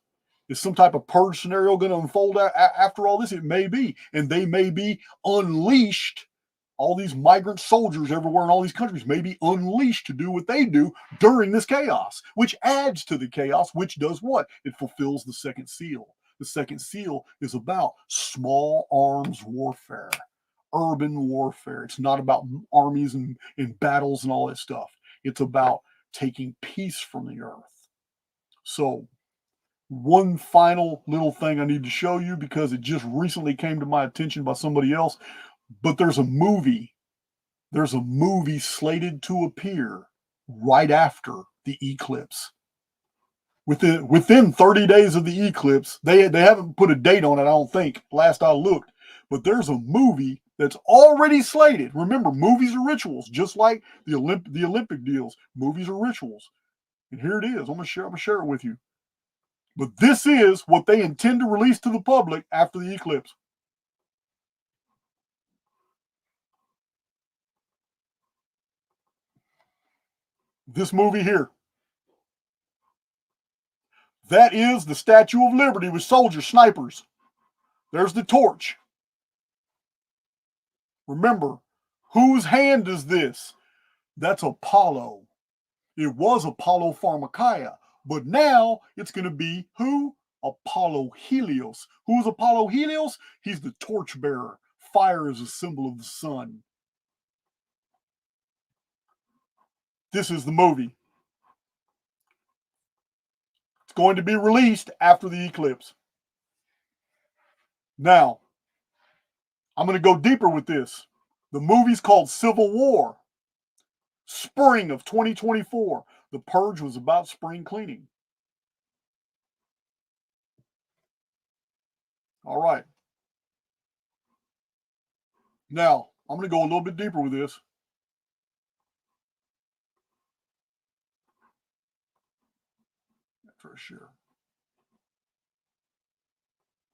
Is some type of purge scenario going to unfold after all this? It may be. And they may be unleashed. All these migrant soldiers everywhere in all these countries may be unleashed to do what they do during this chaos, which adds to the chaos, which does what? It fulfills the second seal. The second seal is about small arms warfare, urban warfare. It's not about armies and battles and all that stuff. It's about taking peace from the earth. So, one final little thing I need to show you because it just recently came to my attention by somebody else. But there's a movie slated to appear right after the eclipse. Within 30 days of the eclipse, they haven't put a date on it, I don't think, last I looked. But there's a movie that's already slated. Remember, movies are rituals, just like the Olympic deals. Movies are rituals. And here it is. I'm gonna share it with you. But this is what they intend to release to the public after the eclipse. This movie here. That is the Statue of Liberty with soldiers, snipers. There's the torch. Remember, whose hand is this? That's Apollo. It was Apollo Pharmakeia, but now it's going to be who? Apollo Helios. Who is Apollo Helios? He's the torchbearer. Fire is a symbol of the sun. This is the movie. It's going to be released after the eclipse. Now, I'm going to go deeper with this. The movie's called Civil War. Spring of 2024. The Purge was about spring cleaning. All right. Now, I'm going to go a little bit deeper with this. For sure.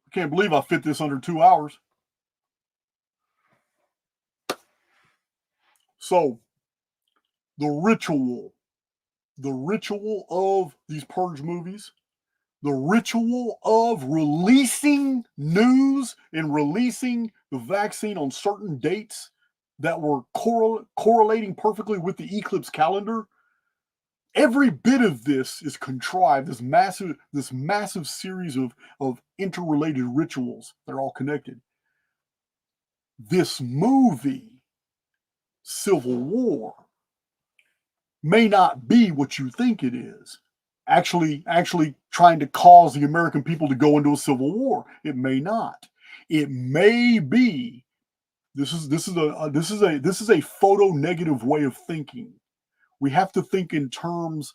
I can't believe I fit this under 2 hours. So, the ritual of these Purge movies, the ritual of releasing news and releasing the vaccine on certain dates that were correlating perfectly with the eclipse calendar. Every bit of this is contrived, this massive series of interrelated rituals. They're all connected. This movie, Civil War, may not be what you think it is. Actually trying to cause the American people to go into a civil war. It may not. It may be. This is a photo negative way of thinking. We have to think in terms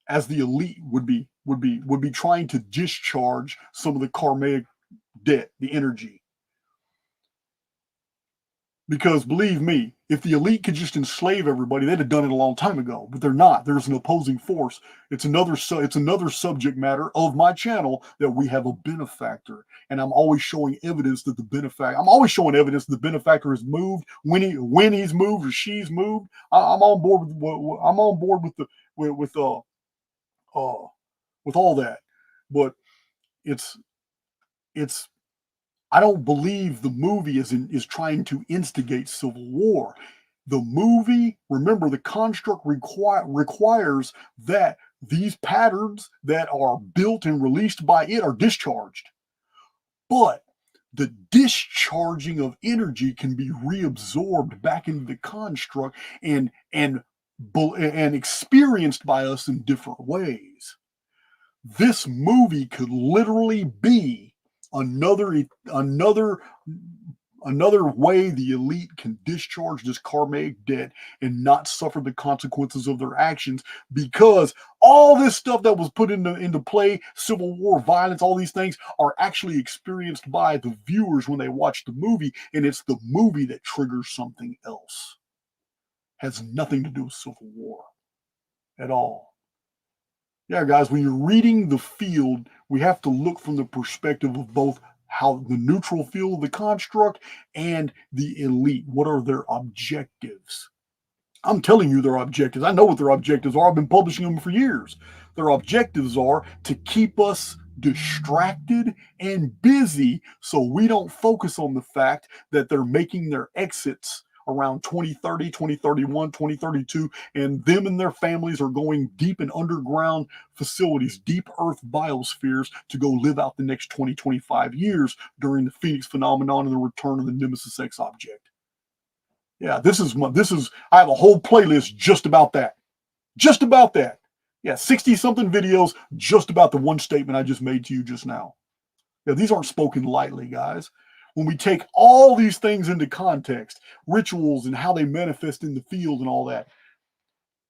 as the elite would be trying to discharge some of the karmic debt, the energy. Because believe me, if the elite could just enslave everybody, they'd have done it a long time ago. But they're not. There's an opposing force. It's another subject matter of my channel that we have a benefactor, and I'm always showing evidence that the benefactor has moved when he's moved or she's moved. I'm on board with all that, but it's. I don't believe the movie is trying to instigate civil war. The movie, remember, the construct requires that these patterns that are built and released by it are discharged. But the discharging of energy can be reabsorbed back into the construct and experienced by us in different ways. This movie could literally be another way the elite can discharge this karmic debt and not suffer the consequences of their actions, because all this stuff that was put into play, civil war, violence, all these things are actually experienced by the viewers when they watch the movie, and it's the movie that triggers something else. Has nothing to do with civil war at all. Yeah, guys, when you're reading the field, we have to look from the perspective of both how the neutral field of the construct and the elite. What are their objectives? I'm telling you their objectives. I know what their objectives are. I've been publishing them for years. Their objectives are to keep us distracted and busy so we don't focus on the fact that they're making their exits around 2030, 2031, 2032, and them and their families are going deep in underground facilities, deep earth biospheres to go live out the next 20, 25 years during the Phoenix phenomenon and the return of the Nemesis X object. Yeah, I have a whole playlist just about that. Just about that. Yeah, 60 something videos just about the one statement I just made to you just now. Yeah, these aren't spoken lightly, guys. When we take all these things into context, rituals and how they manifest in the field and all that,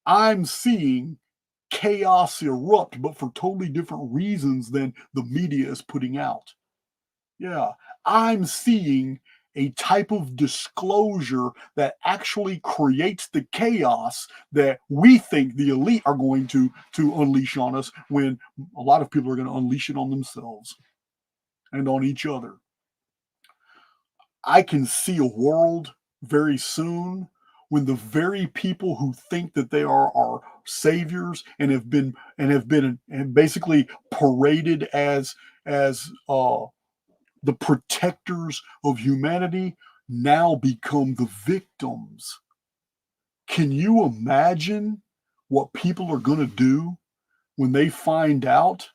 I'm seeing chaos erupt, but for totally different reasons than the media is putting out. Yeah, I'm seeing a type of disclosure that actually creates the chaos that we think the elite are going to unleash on us, when a lot of people are going to unleash it on themselves and on each other. I can see a world very soon when the very people who think that they are our saviors and have been basically paraded as the protectors of humanity now become the victims. Can you imagine what people are going to do when they find out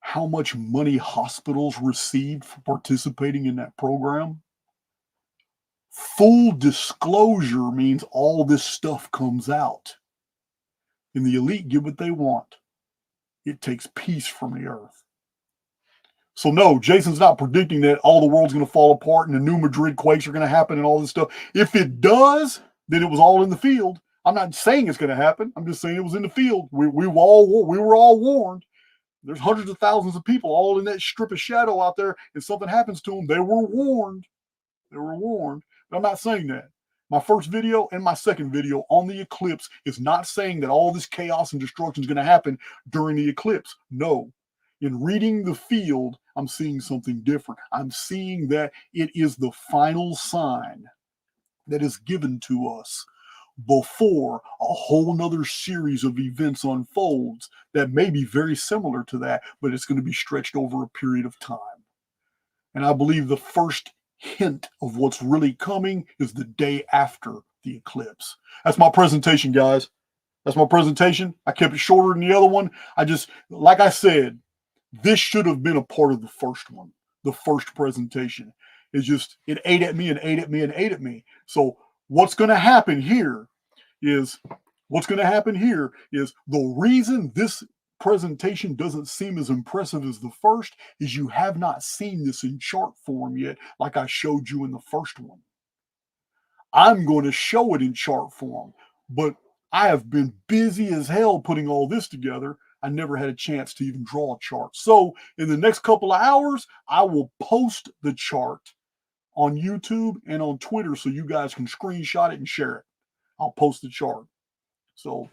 how much money hospitals received for participating in that program? Full disclosure means all this stuff comes out. And the elite get what they want. It takes peace from the earth. So no, Jason's not predicting that all the world's going to fall apart and the new Madrid quakes are going to happen and all this stuff. If it does, then it was all in the field. I'm not saying it's going to happen. I'm just saying it was in the field. We were all warned. There's hundreds of thousands of people all in that strip of shadow out there, and something happens to them, they were warned. They were warned. But I'm not saying that. My first video and my second video on the eclipse is not saying that all this chaos and destruction is going to happen during the eclipse. No. In reading the field, I'm seeing something different. I'm seeing that it is the final sign that is given to us before a whole nother series of events unfolds that may be very similar to that, but it's going to be stretched over a period of time. And I believe the first hint of what's really coming is the day after the eclipse. That's my presentation, guys. That's my presentation. I kept it shorter than the other one. Like I said, this should have been a part of the first one, the first presentation. It's just, it ate at me and ate at me and ate at me. So what's going to happen here is the reason this presentation doesn't seem as impressive as the first is you have not seen this in chart form yet, like I showed you in the first one. I'm going to show it in chart form, but I have been busy as hell putting all this together. I never had a chance to even draw a chart. So in the next couple of hours, I will post the chart on YouTube and on Twitter so you guys can screenshot it and share it. I'll post the chart. So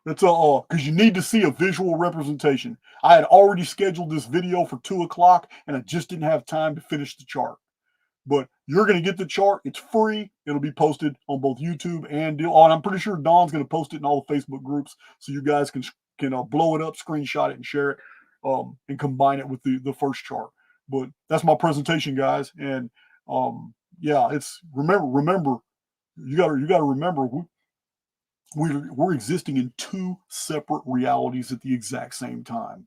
that's all, because you need to see a visual representation. I had already scheduled this video for 2 o'clock and I just didn't have time to finish the chart. But you're going to get the chart. It's free. It'll be posted on both YouTube and I'm pretty sure Don's going to post it in all the Facebook groups so you guys can blow it up, screenshot it, and share it, and combine it with the first chart. But that's my presentation, guys. And yeah, it's remember, you got to remember we're existing in 2 separate realities at the exact same time.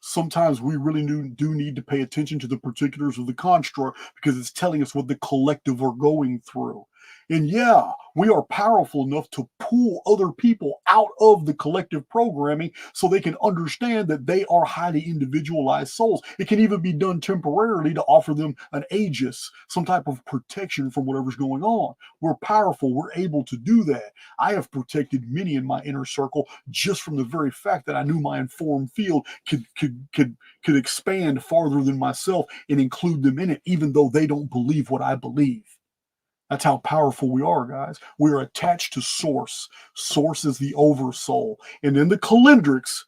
Sometimes we really do need to pay attention to the particulars of the construct because it's telling us what the collective are going through. And yeah, we are powerful enough to pull other people out of the collective programming so they can understand that they are highly individualized souls. It can even be done temporarily to offer them an aegis, some type of protection from whatever's going on. We're powerful. We're able to do that. I have protected many in my inner circle just from the very fact that I knew my informed field could expand farther than myself and include them in it, even though they don't believe what I believe. That's how powerful we are, guys. We are attached to Source. Source is the oversoul. And in the calendrics,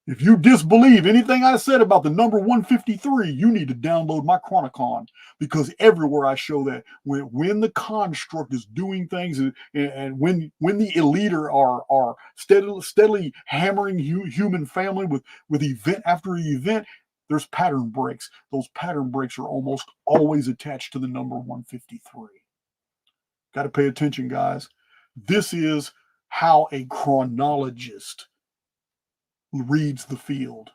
if you disbelieve anything I said about the number 153, you need to download my Chronicon, because everywhere I show that when the construct is doing things and when the elite are steadily hammering human family with event after event, there's pattern breaks. Those pattern breaks are almost always attached to the number 153. Got to pay attention, guys. This is how a chronologist reads the field.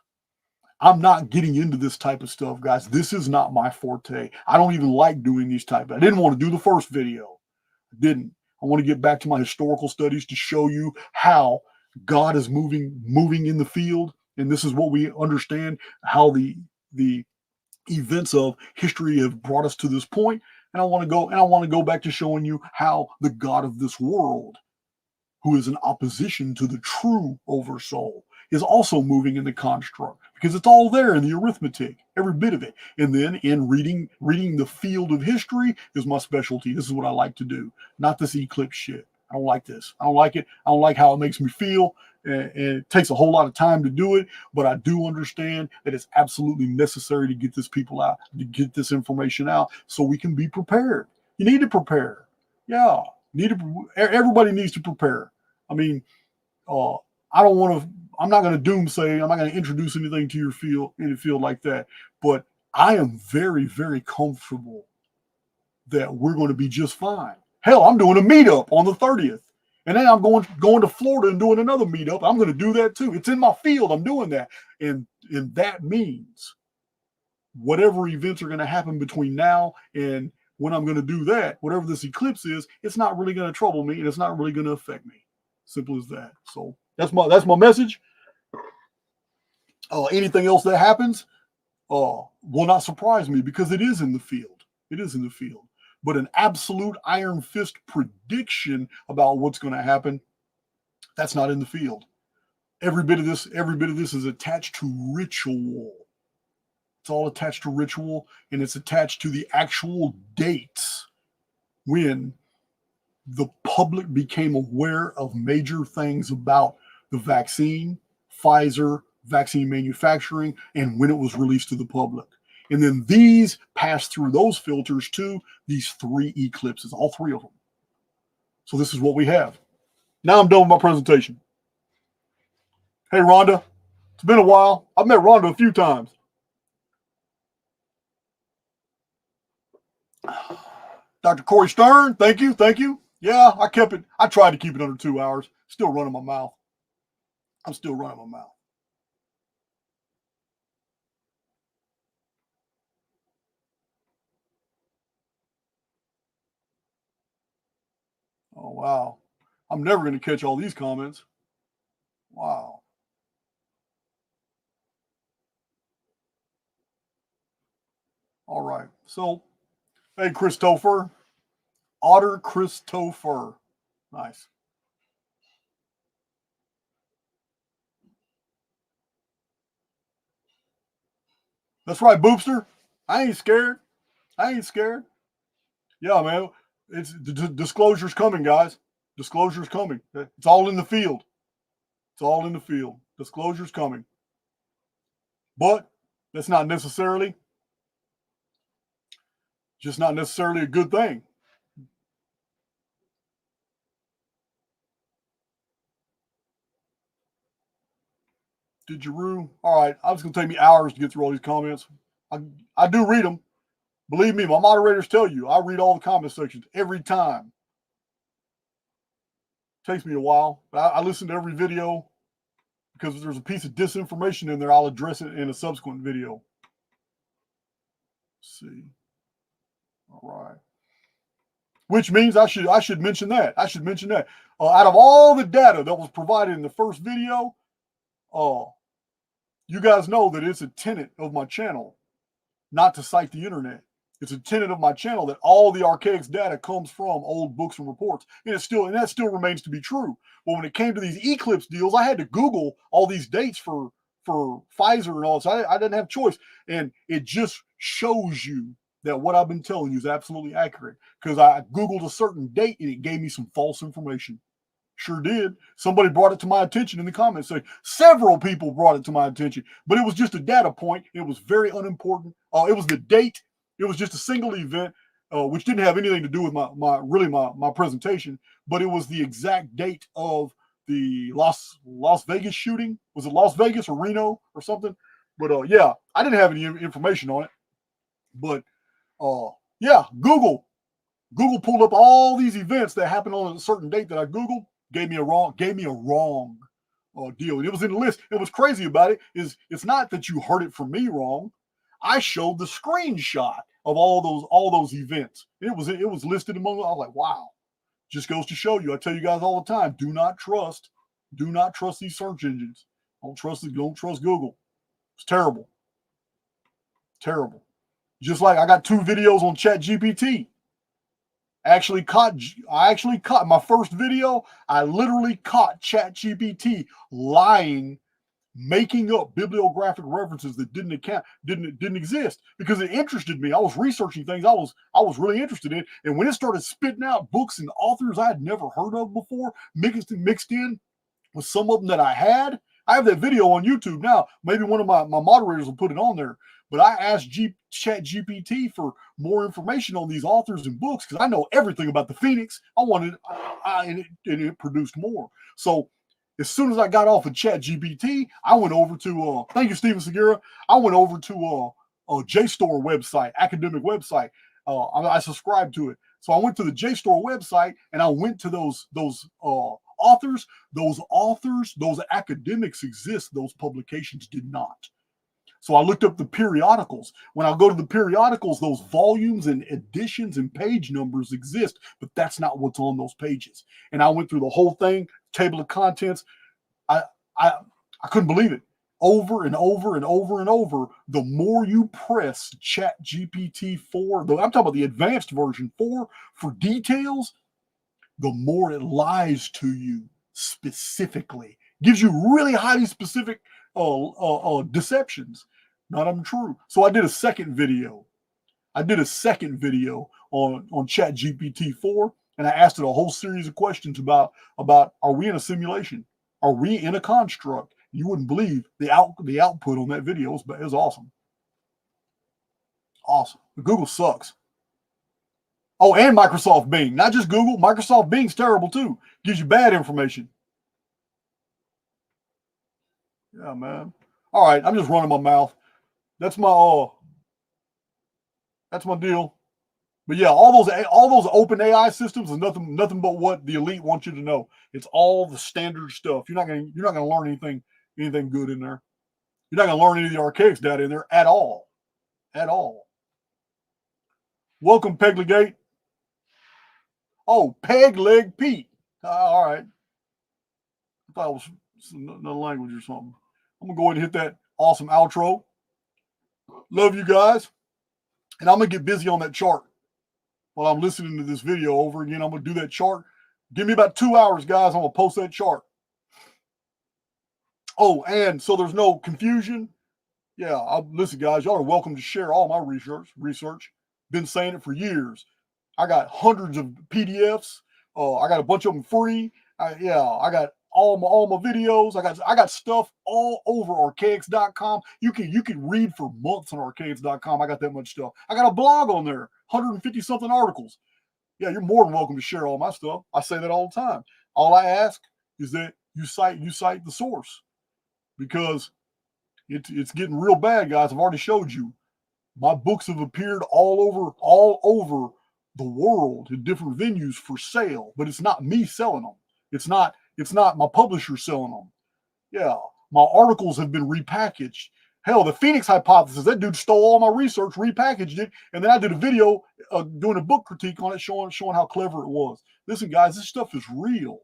I'm not getting into this type of stuff, guys. This is not my forte. I don't even like doing these type. I didn't want to do the first video. I didn't. I want to get back to my historical studies to show you how God is moving in the field. And this is what we understand, how the events of history have brought us to this point. And I want to go back to showing you how the God of this world, who is in opposition to the true oversoul, is also moving in the construct, because it's all there in the arithmetic, every bit of it. And then in reading the field of history is my specialty. This is what I like to do, not this eclipse shit. I don't like this. I don't like it. I don't like how it makes me feel. And it takes a whole lot of time to do it, but I do understand that it's absolutely necessary to get this people out, to get this information out, so we can be prepared. You need to prepare. Yeah, everybody needs to prepare. I mean, I'm not going to doomsay. I'm not going to introduce anything to your field, any field like that. But I am very, very comfortable that we're going to be just fine. Hell, I'm doing a meetup on the 30th. And then I'm going to Florida and doing another meetup. I'm going to do that too. It's in my field. I'm doing that. And that means whatever events are going to happen between now and when I'm going to do that, whatever this eclipse is, it's not really going to trouble me and it's not really going to affect me. Simple as that. So that's my message. Anything else that happens will not surprise me, because it is in the field. It is in the field. But an absolute iron fist prediction about what's going to happen, that's not in the field. Every bit of this is attached to ritual. It's all attached to ritual, and it's attached to the actual dates when the public became aware of major things about the vaccine, Pfizer, vaccine manufacturing, and when it was released to the public. And then these pass through those filters to these three eclipses, all three of them. So this is what we have. Now I'm done with my presentation. Hey, Rhonda, it's been a while. I've met Rhonda a few times. Dr. Corey Stern, thank you. Yeah, I tried to keep it under 2 hours. Still running my mouth. I'm still running my mouth. Oh, wow. I'm never going to catch all these comments. Wow. All right. So, hey, Christopher. Otter Christopher. Nice. That's right, Boopster. I ain't scared. Yeah, man. It's disclosure's coming, guys. Disclosure's coming. It's all in the field. Disclosure's coming. But that's not necessarily a good thing. Did you rue? All right. It's going to take me hours to get through all these comments. I do read them. Believe me, my moderators tell you, I read all the comment sections every time. Takes me a while, but I listen to every video, because if there's a piece of disinformation in there, I'll address it in a subsequent video. Let's see. All right. which means I should mention that. I should mention that. Out of all the data that was provided in the first video, you guys know that it's a tenet of my channel not to cite the internet. It's a tenet of my channel that all the ARCHAIX data comes from old books and reports, and that still remains to be true. But when it came to these eclipse deals, I had to Google all these dates for Pfizer and all this. I didn't have choice, and it just shows you that what I've been telling you is absolutely accurate, because I Googled a certain date and it gave me some false information. Sure did. Somebody brought it to my attention in the comments. Several people brought it to my attention, but it was just a data point. It was very unimportant. It was the date. It was just a single event, which didn't have anything to do with my presentation, but it was the exact date of the Las Vegas shooting. Was it Las Vegas or Reno or something? But yeah, I didn't have any information on it. But yeah, Google pulled up all these events that happened on a certain date that I Googled, gave me a wrong deal. And it was in the list. And what's crazy about it is it's not that you heard it from me wrong. I showed the screenshot of all those events. It was listed among. I was like, wow. Just goes to show you. I tell you guys all the time, do not trust these search engines. Don't trust Google. It's terrible. Terrible. Just like I got 2 videos on ChatGPT. I actually caught my first video. I literally caught ChatGPT lying, making up bibliographic references that didn't exist, because it interested me. I was researching things I was really interested in, and when it started spitting out books and authors I had never heard of before, mixed in with some of them that I have that video on YouTube now. Maybe one of my moderators will put it on there. But I asked ChatGPT for more information on these authors and books, because I know everything about the Phoenix. And it produced more. So as soon as I got off of ChatGPT, I went over to thank you, Steven Segura. I went over to a JSTOR website, academic website. I subscribed to it. So I went to the JSTOR website and I went to those authors. Those academics exist. Those publications did not. So I looked up the periodicals. When I go to the periodicals, those volumes and editions and page numbers exist, but that's not what's on those pages. And I went through the whole thing, table of contents. I couldn't believe it. Over and over and over and over, the more you press ChatGPT 4, I'm talking about the advanced version 4 for details, the more it lies to you specifically. Gives you really highly specific deceptions. None of them true. So I did a second video. on ChatGPT 4, and I asked it a whole series of questions about are we in a simulation? Are we in a construct? You wouldn't believe the output on that video. It was awesome. Awesome. Google sucks. Oh, and Microsoft Bing. Not just Google. Microsoft Bing's terrible too. Gives you bad information. Yeah, man. All right, I'm just running my mouth. That's my deal. But yeah, all those open AI systems is nothing but what the elite want you to know. It's all the standard stuff. You're not gonna learn anything good in there. You're not gonna learn any of the ARCHAIX data in there at all. At all. Welcome, Peglegate. Oh, Peg Leg Pete. All right. I thought it was another language or something. I'm going to go ahead and hit that awesome outro. Love you guys. And I'm going to get busy on that chart while I'm listening to this video over again. I'm going to do that chart. Give me about 2 hours, guys. I'm going to post that chart. Oh, and so there's no confusion. Yeah, listen, guys, y'all are welcome to share all my research. Been saying it for years. I got hundreds of PDFs. I got a bunch of them free. I got all my videos. I got stuff all over ARCHAIX.com. You can read for months on ARCHAIX.com. I got that much stuff. I got a blog on there, 150 something articles. Yeah, you're more than welcome to share all my stuff. I say that all the time. All I ask is that you cite the source, because it's getting real bad, guys. I've already showed you. My books have appeared all over the world in different venues for sale, but it's not me selling them. It's not my publisher selling them. Yeah, my articles have been repackaged Hell, the Phoenix hypothesis, that dude stole all my research, repackaged it, and then I did a video doing a book critique on it, showing how clever it was. Listen, guys, this stuff is real.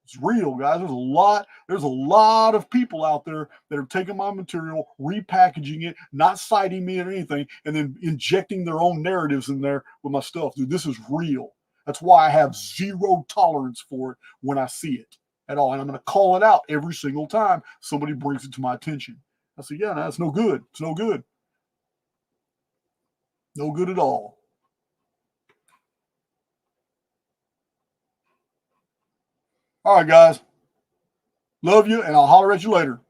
It's real, guys. There's a lot of people out there that are taking my material, repackaging it, not citing me or anything, and then injecting their own narratives in there with my stuff. Dude, this is real. That's why I have zero tolerance for it when I see it at all. And I'm going to call it out every single time somebody brings it to my attention. I say, yeah, no, it's no good. It's no good. No good at all. All right, guys. Love you, and I'll holler at you later.